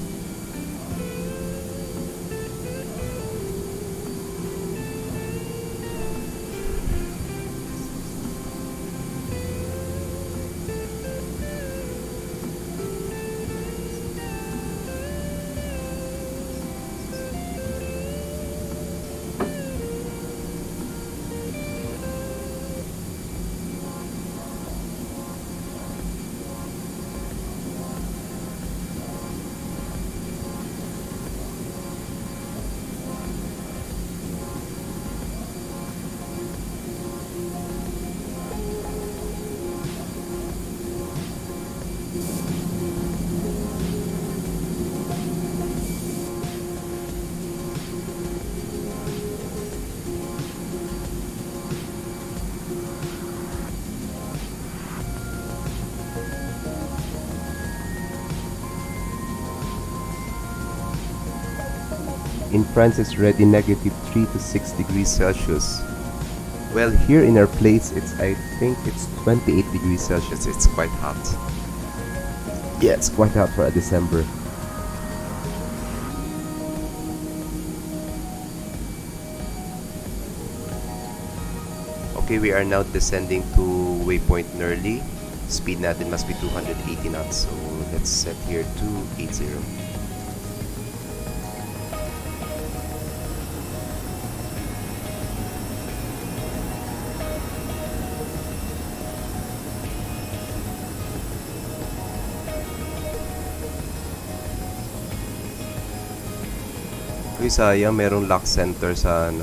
In France, it's already negative 3 to 6 degrees Celsius. Well, here in our place, I think it's 28 degrees Celsius. It's quite hot. Yeah, it's quite hot for a December. Okay, we are now descending to waypoint Nerly. Speed natin must be 280 knots. So let's set here 280. Uy, sayang, merong lock center sa ano.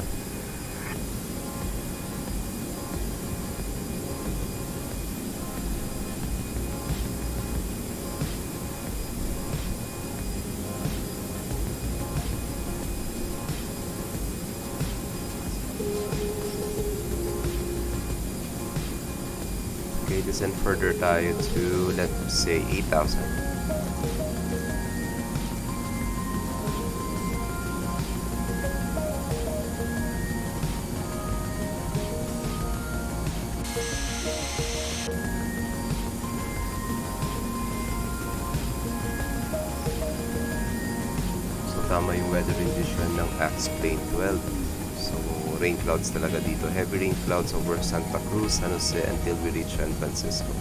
Okay, descend further tayo to, let's say, 8,000. Tama yung weather condition ng AX Plane 12. So, rain clouds talaga dito. Heavy rain clouds over Santa Cruz, San Jose until we reach San Francisco.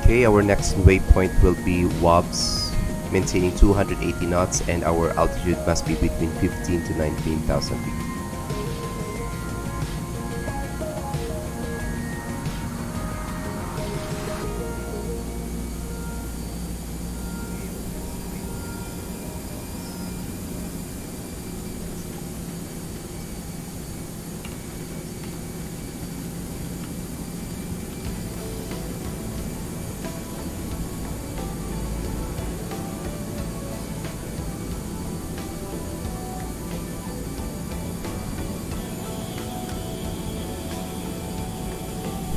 Okay, our next waypoint will be Wobbs, maintaining 280 knots, and our altitude must be between 15 to 19,000 feet.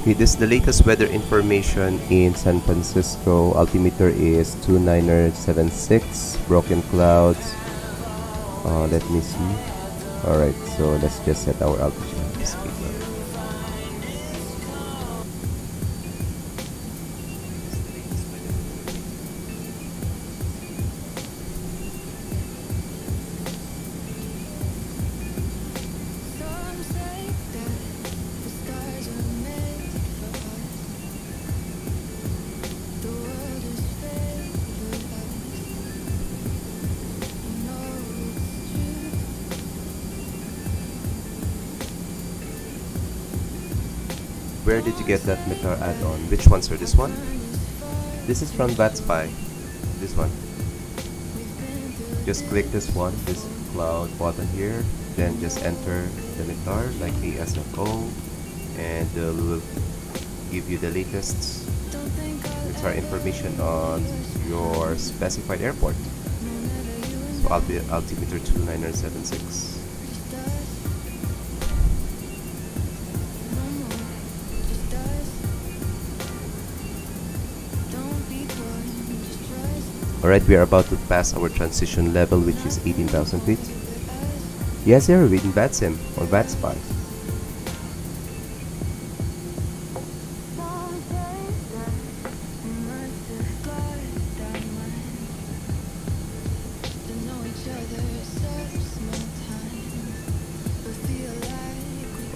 Okay, this is the latest weather information in San Francisco. Altimeter is 2976, broken clouds. Let me see. Alright, so let's just set our altitude. Speed now. Where did you get that Metar add-on? Which one, sir? This one? This is from BatSpy. This one. Just click this one, this cloud button here. Then just enter the Metar like KSFO, and we will give you the latest Metar information on your specified airport. So altimeter 2976. Alright, we are about to pass our transition level, which is 18,000 feet. Yes, sir, we in BatSim or BatSpy.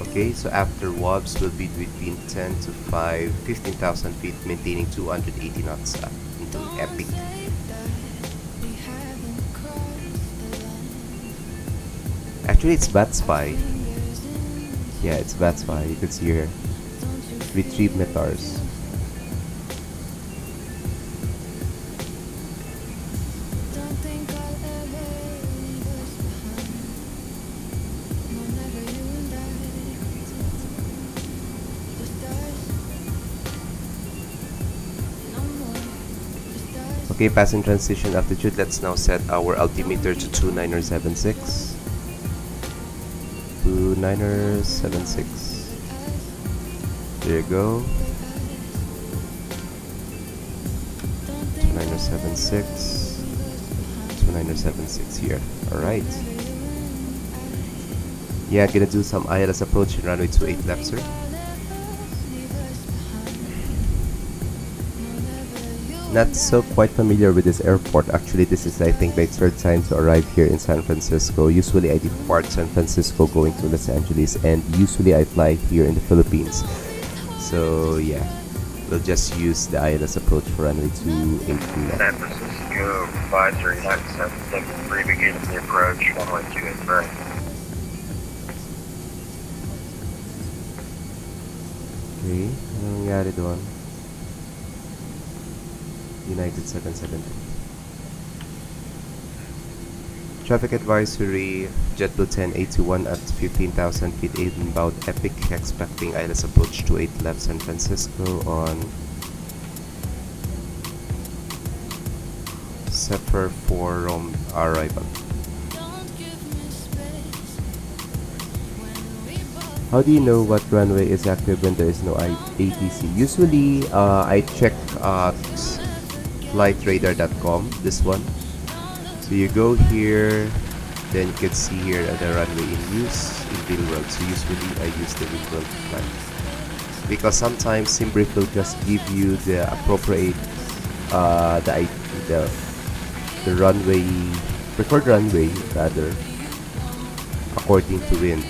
Okay, so after Wobbs will be between 10 to 15,000 feet, maintaining 280 knots until Epic. Actually, it's BatSpy. Yeah, it's BatSpy. You can see here. Retrieve Metars. Okay, passing transition altitude. Let's now set our altimeter to 29076. 29076. There you go. 29076. 29076 here. Alright. Yeah, gonna do some ILS approach in runway 28 left, sir. Not so quite familiar with this airport. Actually, this is, I think, my third time to arrive here in San Francisco. Usually I depart San Francisco going to Los Angeles, and usually I fly here in the Philippines. So yeah, we'll just use the ILS approach for runway 28 left. San Francisco, 53973, beginning the approach, 112 right. Okay, anong nangyari doon? United 772. Traffic advisory, JetBlue 1081 at 15,000 feet inbound Epic, expecting ILS approach 28 left San Francisco on Zephyr 4 arrival. How do you know what runway is active when there is no ATC? Usually, I check flightradar.com, this one. So you go here, then you can see here the runway in use in real world. So usually I use the real world flight, because sometimes SimBrief will just give you the appropriate the runway, preferred runway rather, according to wind,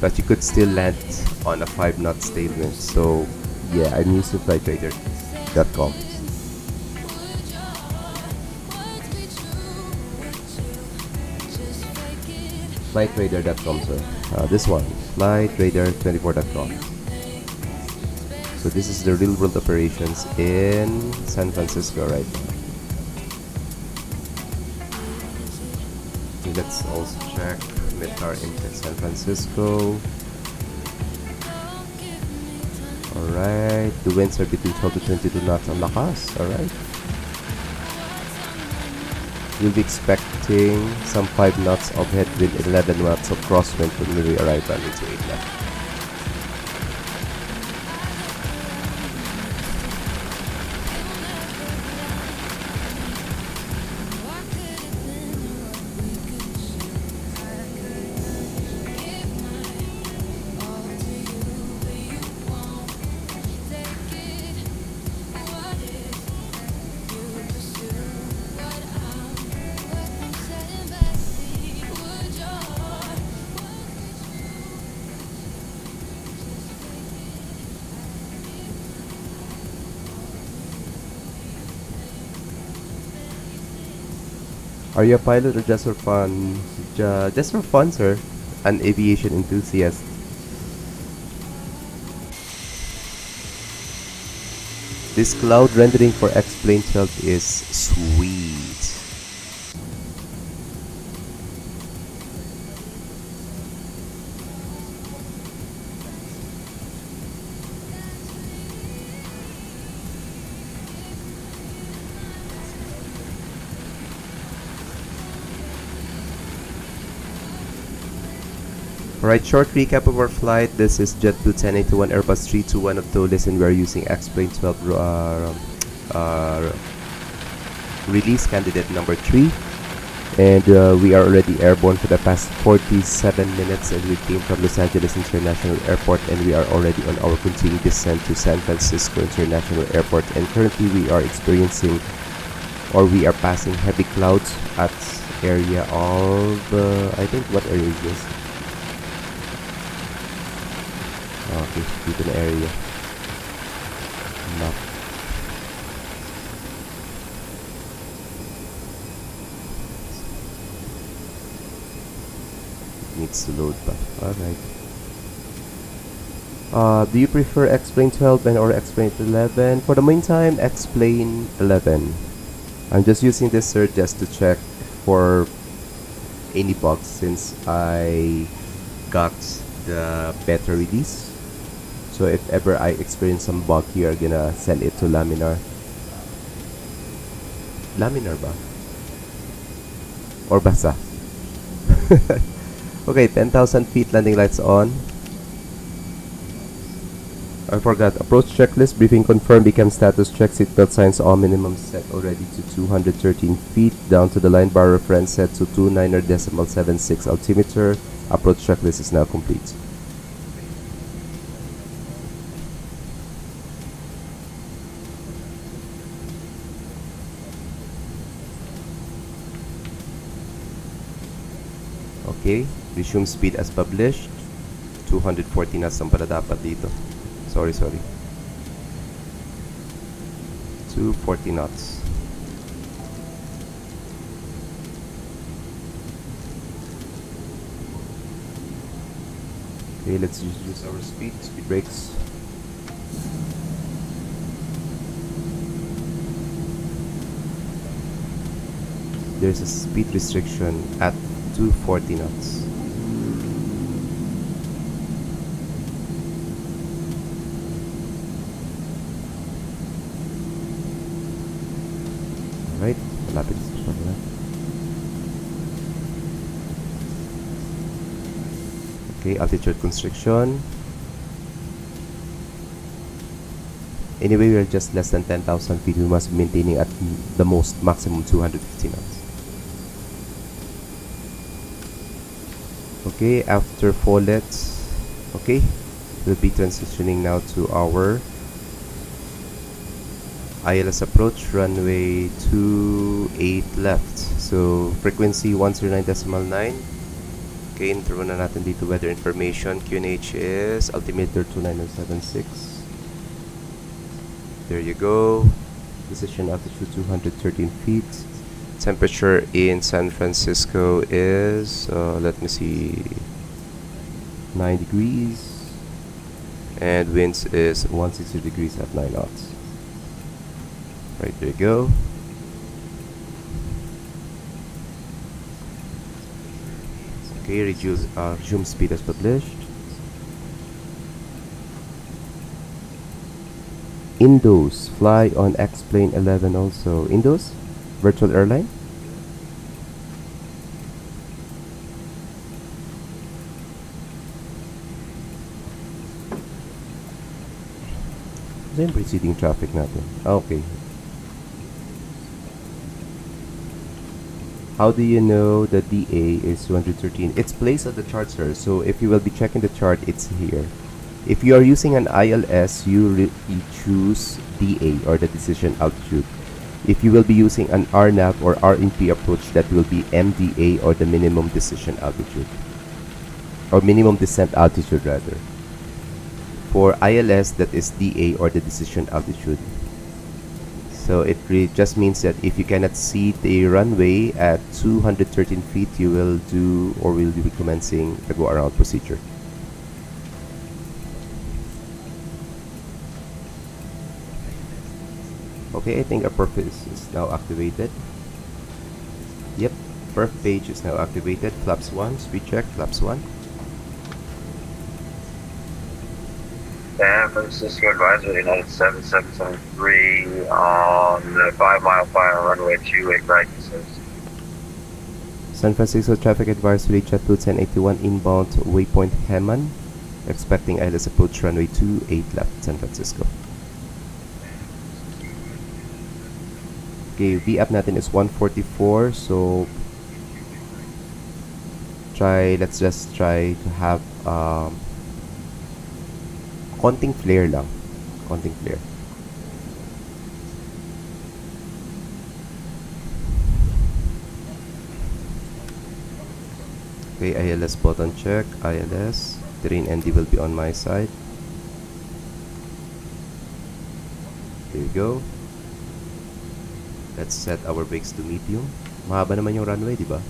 but you could still land on a 5 knot statement. So yeah, I'm using flightradar.com. Flightradar.com, sir. This one, flightradar24.com. So this is the real world operations in San Francisco right now. Okay, let's also check METAR in San Francisco. Alright, the winds are between 12 to 22 knots ang lakas. Alright. You'll be expecting some 5 knots of headwind and 11 knots of crosswind when we arrive at 28 left. Are you a pilot or just for fun? Just for fun, sir. An aviation enthusiast. This cloud rendering for X-Plane 12 is sweet. Alright, short recap of our flight. This is JetBlue 1081 Airbus 321 of Toliss, and we are using X-Plane 12 release candidate number 3. And we are already airborne for the past 47 minutes, and we came from Los Angeles International Airport, and we are already on our continued descent to San Francisco International Airport. And currently we are experiencing, or we are passing heavy clouds at area of, I think, what area is this? Okay, dito na area. Map. Needs to load pa. Alright. Do you prefer X-Plane 12 and or X-Plane 11? For the meantime, X-Plane 11. I'm just using this, sir, just to check for any bugs, since I got the beta release. So if ever I experience some bug here, I'm gonna send it to Laminar. Laminar ba? Or basa? Okay, 10,000 feet, landing lights on. I forgot. Approach checklist, briefing confirmed, become status check, seatbelt signs on, minimum set already to 213 feet, down to the line bar reference set to 29.76 altimeter. Approach checklist is now complete. Okay, resume speed as published. 240 knots ang pala dapat dito. Sorry. 240 knots. Okay, let's use our speed brakes. There's a speed restriction at 240 knots. Alright, malapit sa stop na. Okay, altitude constriction. Anyway, we are just less than 10,000 feet. We must be maintaining at the most maximum 250 knots. Okay, after follets, okay, we'll be transitioning now to our ILS approach, runway 28 left. So, frequency 109.9. Okay, intro na natin dito weather information. QNH is altimeter 29076. There you go. Position altitude 213 feet. Temperature in San Francisco is, let me see, 9 degrees. And winds is 160 degrees at 9 knots. Right, there you go. Okay, resume speed as published. Indos, fly on X-Plane 11 also. Indos, virtual airline. Ano yung preceding traffic natin? Okay. How do you know the DA is 213? It's placed on the chart, sir. So if you will be checking the chart, it's here. If you are using an ILS, you choose DA or the decision altitude. If you will be using an RNAV or RNP approach, that will be MDA or the minimum decision altitude. Or minimum descent altitude rather. For ILS, that is DA or the decision altitude. So it just means that if you cannot see the runway at 213 feet, you will do or will be commencing the go around procedure. Okay, I think our perf is now activated. Yep, perf page is now activated. Flaps 1, speed check, flaps 1. San Francisco advisory United 7773 on the 5 mile final runway 28 practices. San Francisco traffic advisory JetBlue 1081 inbound waypoint Heman. Expecting ILS approach runway 28 left San Francisco. Okay, VAP natin is 144, so let's just try to have konting flare lang. Konting flare. Okay, ILS button check. ILS. Terrain ND will be on my side. There you go. Let's set our brakes to medium. Mahaba naman yung runway, di ba?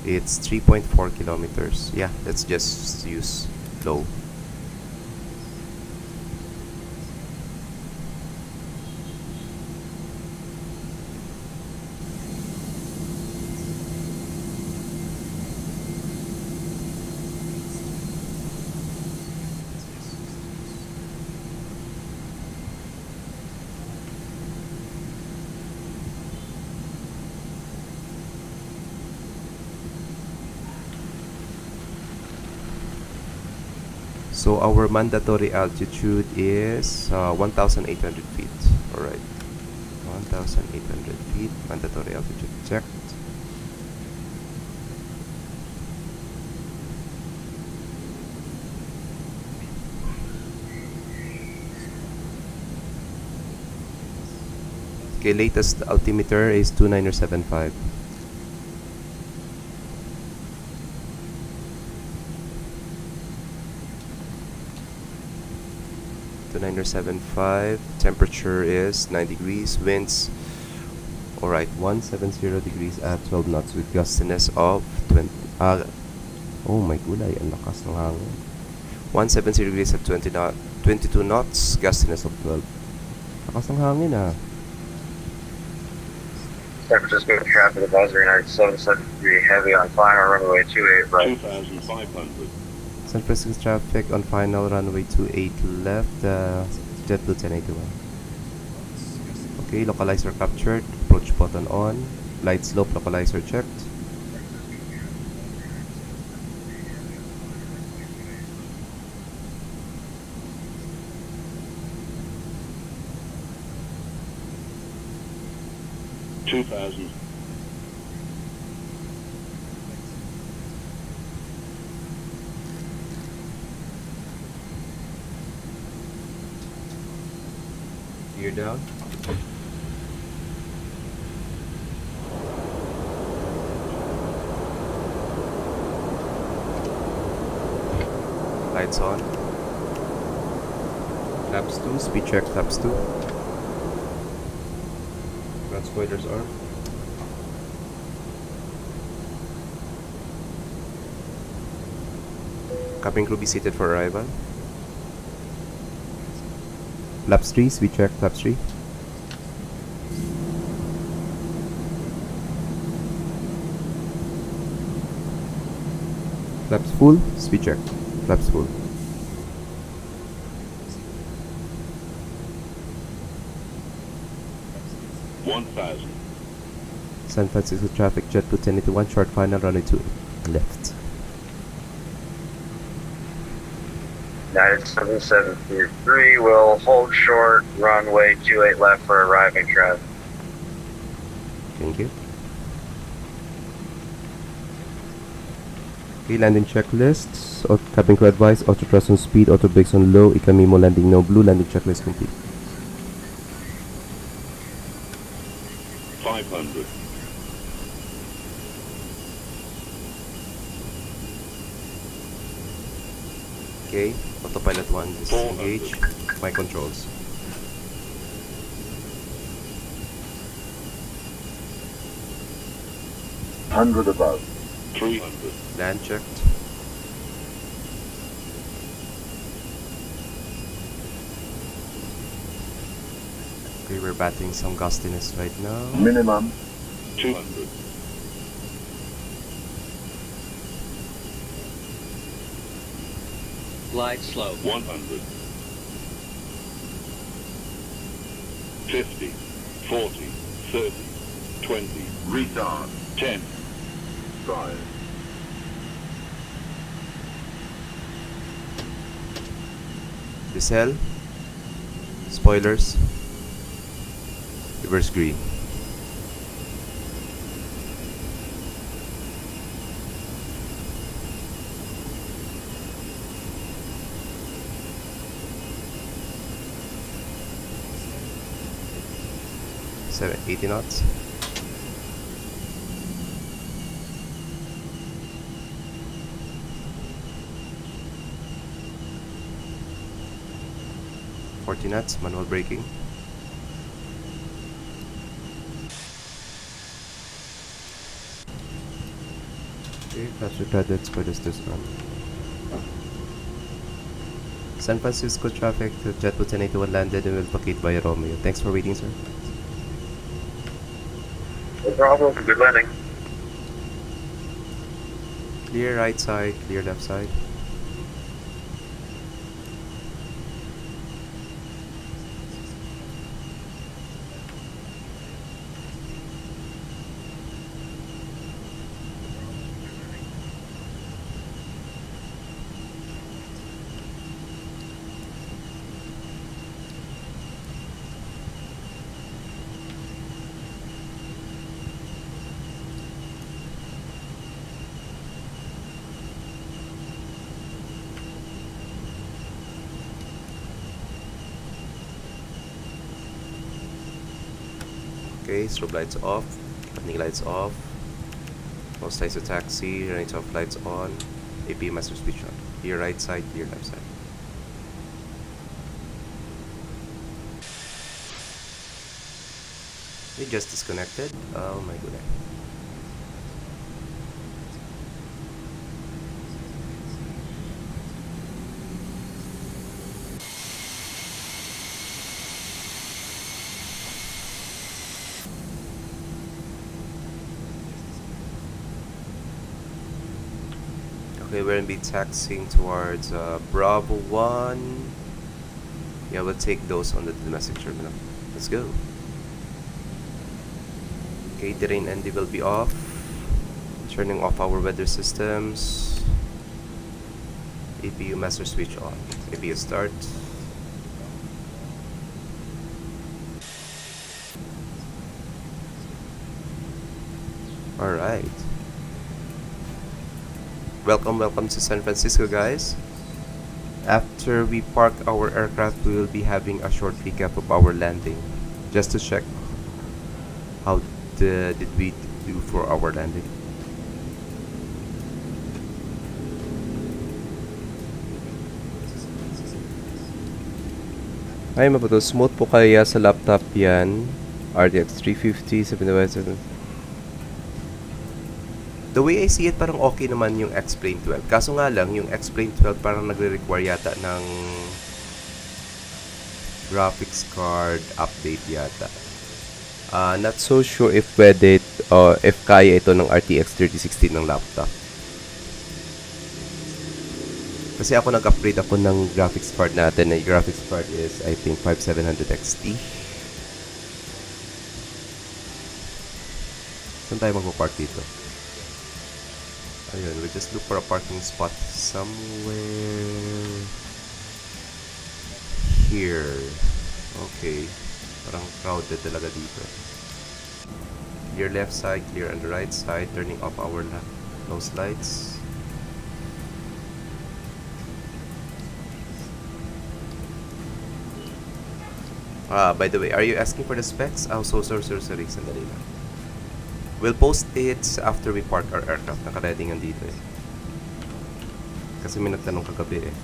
It's 3.4 kilometers. Yeah, let's just use low. So our mandatory altitude is 1,800 feet. Alright. 1,800 feet. Mandatory altitude checked. Okay, latest altimeter is 29075. Temperature is 9 degrees. Winds, alright, 170 degrees at 12 knots with gustiness of 20. Oh my gulay, ang lakas ng hangin. 170 degrees at 22 knots, gustiness of 12. Lakas ng hangin ah. San Francisco traffic advisory 9773 heavy on final runway 28 right. 2,500. San Francisco traffic on final runway 28 left, JetBlue 1081. Okay, localizer captured, approach button on, light slope localizer checked. Gear down. Lights on. Flaps 2, speed check flaps 2. Ground spoilers arm. Cabin crew be seated for arrival. Flaps 3, speed check flaps 3. Flaps full, speed check flaps full. San Francisco traffic JetBlue 1081 short final runway 2 left. 9773 will hold short runway 28 left for arriving traffic. Thank you. Okay, landing checklists. Cabin crew advice, auto thrust on speed, auto brakes on low, Ikamimo landing no blue, landing checklist complete. 500. Okay, autopilot 1 disengage. My controls. Hundred above. 300. Land checked. Okay, we're batting some gustiness right now. Minimum 200. Glide slow. 100. 50. 40. 30. 20. Retard. 10. 5. Decel. Spoilers. Reverse green. Seven, 80 knots. Knots, manual braking. Okay, capture credits for this run. San Francisco traffic to JetBlue 1081 landed and will vacate via Romeo. Thanks for waiting, sir. No problem. Good landing. Clear right side, clear left side. Okay, strobe lights off, landing lights off, most lights to taxi, running off lights on, AP master switch on. Clear right side, clear left side. It just disconnected. Oh my goodness. Okay, we're gonna be taxiing towards Bravo 1. Yeah, we'll take those on the domestic terminal. Let's go. Okay, terrain ND will be off. Turning off our weather systems. APU master switch on. APU start. Alright. Welcome to San Francisco, guys. After we park our aircraft, we will be having a short recap of our landing, just to check how did we do for our landing. Ay, mabuto. Smooth po kaya sa laptop yan. RTX 350, 7 The way I see it, parang okay naman yung X-Plane 12. Kaso nga lang, yung X-Plane 12 parang nagre-require yata ng graphics card update yata. Not so sure if pwede, if kaya ito ng RTX 3060 ng laptop. Kasi ako nag-upgrade ako ng graphics card natin. Yung graphics card is, I think, 5700 XT. Saan tayo magpo-park dito? Ayun, we just look for a parking spot somewhere here. Okay. Parang crowded talaga dito. Clear left side, clear on the right side. Turning off our nose lights. By the way, are you asking for the specs? Oh, sorry. Sandali lang. We'll post it after we park our aircraft. Naka-ready nga dito eh. Kasi may nagtanong kagabi eh.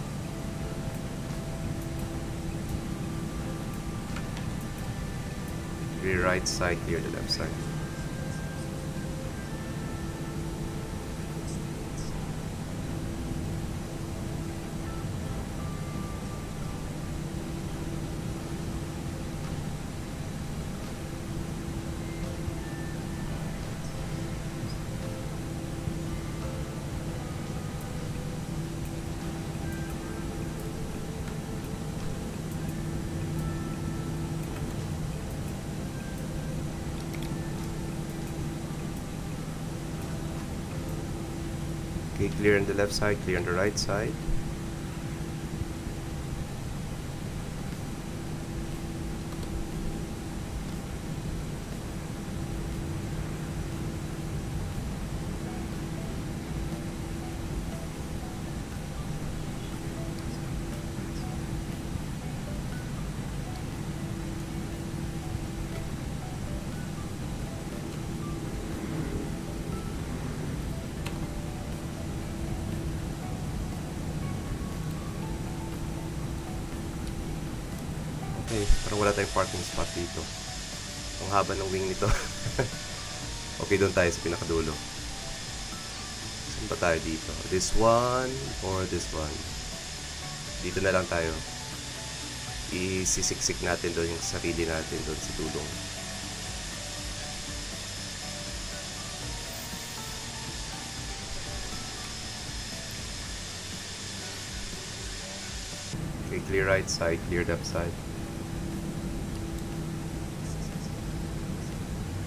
Clear right side, clear the left side. Okay, clear on the left side, clear on the right side. Okay, parang wala tayong parking spot dito. Ang haba ng wing nito. Okay, doon tayo sa pinakadulo. Saan ba tayo dito? This one or this one? Dito na lang tayo. Isisiksik natin doon yung sarili natin doon sa dulong. Okay, clear right side, clear left side.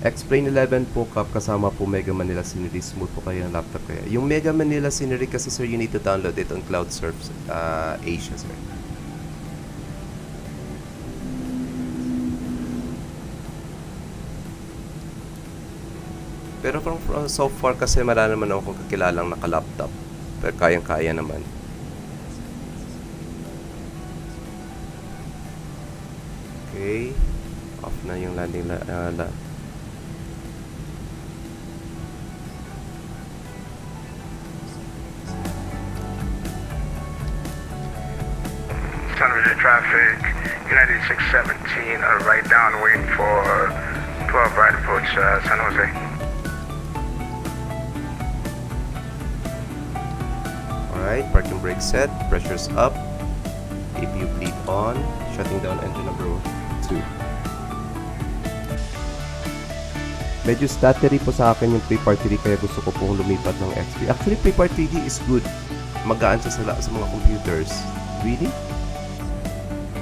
X-Plane 11 po Cap, kasama po Mega Manila Scenery. Smooth po kayo ng laptop kaya. Yung Mega Manila Scenery kasi sir, you need to download it on CloudSurf Asia sir. Pero from so far kasi marami naman akong kakilalang naka-laptop. Pero kayang-kaya naman. Okay. Off na yung landing San Jose traffic, United 617, right down, waiting for 12 right approach San Jose. Alright, parking brake set, pressure's up, APU bleed on, shutting down engine number 2. Medyo stuttery po sa akin yung pre-part 3 kaya gusto ko pong lumipat ng XP. Actually, pre-part 3D is good. Magaan siya sa mga computers. Really?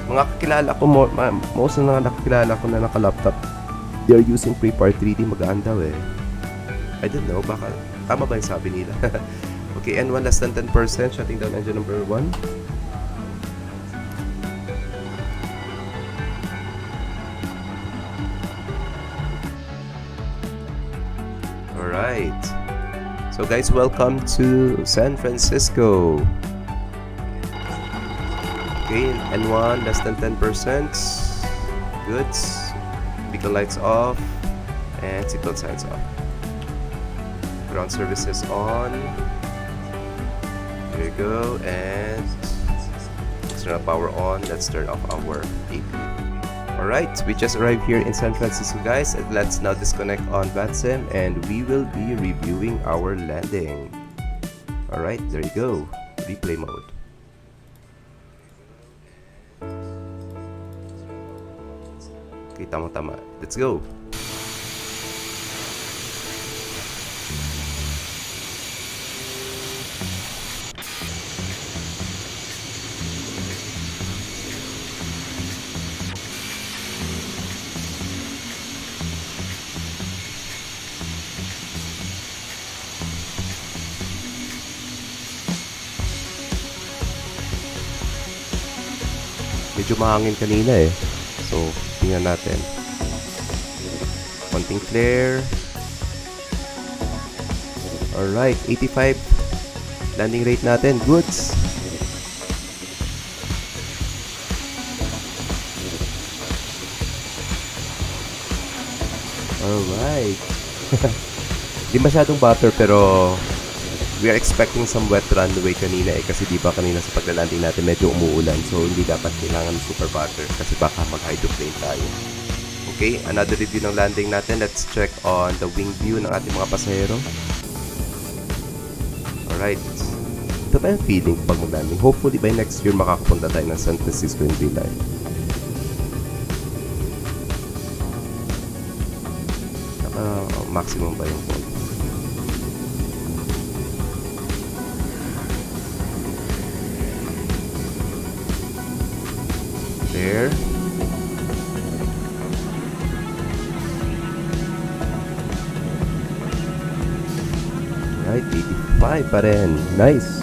Mga kakilala ko, most na nakakilala ko na naka-laptop, they're using pre-part 3D, magaan daw eh. I don't know, baka tama ba yung sabi nila? Okay, N1 less than 10%, shutting down engine number 1. Alright. So guys, welcome to San Francisco. Okay, N1 less than 10%. Good. Vehicle lights off. And seatbelt signs off. Ground services on. There you go. And external power on. Let's turn off our AP. Alright, we just arrived here in San Francisco, guys, and let's now disconnect on VATSIM and we will be reviewing our landing. Alright, there you go. Replay mode. Okay, tama-tama. Let's go. Medyo mahangin kanina eh. So, tingnan natin. Konting flare. Alright, 85 landing rate natin. Goods. Alright. Di masyadong butter pero we are expecting some wet runway kanina eh kasi di ba kanina sa paglalanding natin medyo umuulan, so hindi dapat kailangan super butter kasi baka mag-hydroplane tayo. Okay, another review ng landing natin. Let's check on the wing view ng ating mga pasahero. Alright, ito ba yung feeling pag mag-landing? Hopefully by next year makakapunta tayo ng San Francisco in real life. Maximum ba yung phone? There. Right, 85 pa rin. Nice.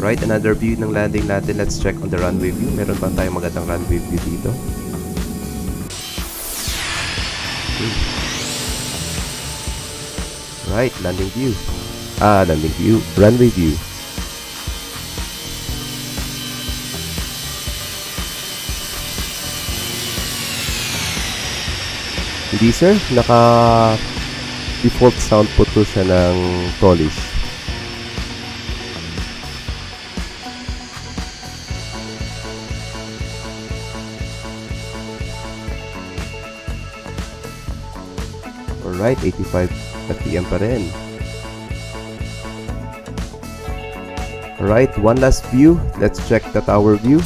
Right, another view ng landing natin. Let's check on the runway view. Meron pa tayong magandang runway view dito. Right, landing view. Landing view. Runway view. Hindi sir, naka default sound po to siya ng Toliss. Alright, 85 RPM pa rin. Alright, one last view. Let's check the tower view.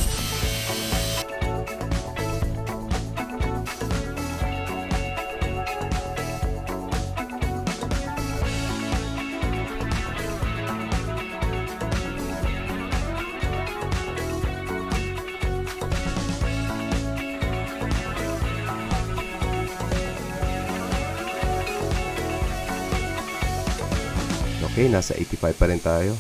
Okay, nasa 85 pa rin tayo.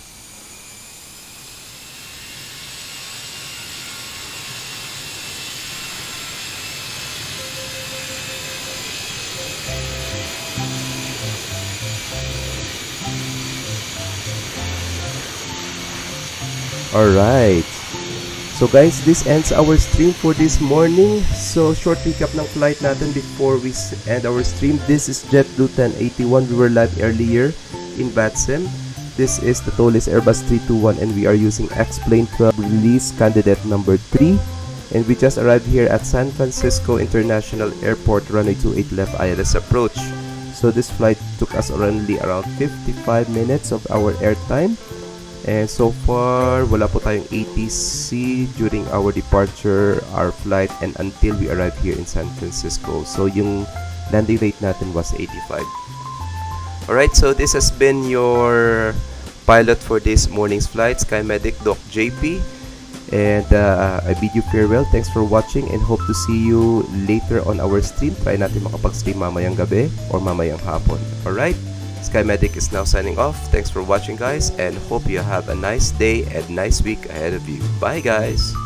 Alright. So guys, this ends our stream for this morning. So short recap ng flight natin before we end our stream. This is JetBlue 1081. We were live earlier in Batsim. This is the Toliss Airbus 321 and we are using X-Plane 12 release candidate number 3. And we just arrived here at San Francisco International Airport, runway 28 left ILS approach. So this flight took us only around 55 minutes of our airtime. And so far, wala po tayong ATC during our departure, our flight, and until we arrive here in San Francisco. So yung landing rate natin was 85. Alright, so this has been your pilot for this morning's flight, SkyMedic Doc JP. And I bid you farewell. Thanks for watching and hope to see you later on our stream. Try natin makapag-stream mamayang gabi or mamayang hapon. Alright? SkyMedic is now signing off. Thanks for watching guys and hope you have a nice day and nice week ahead of you. Bye guys!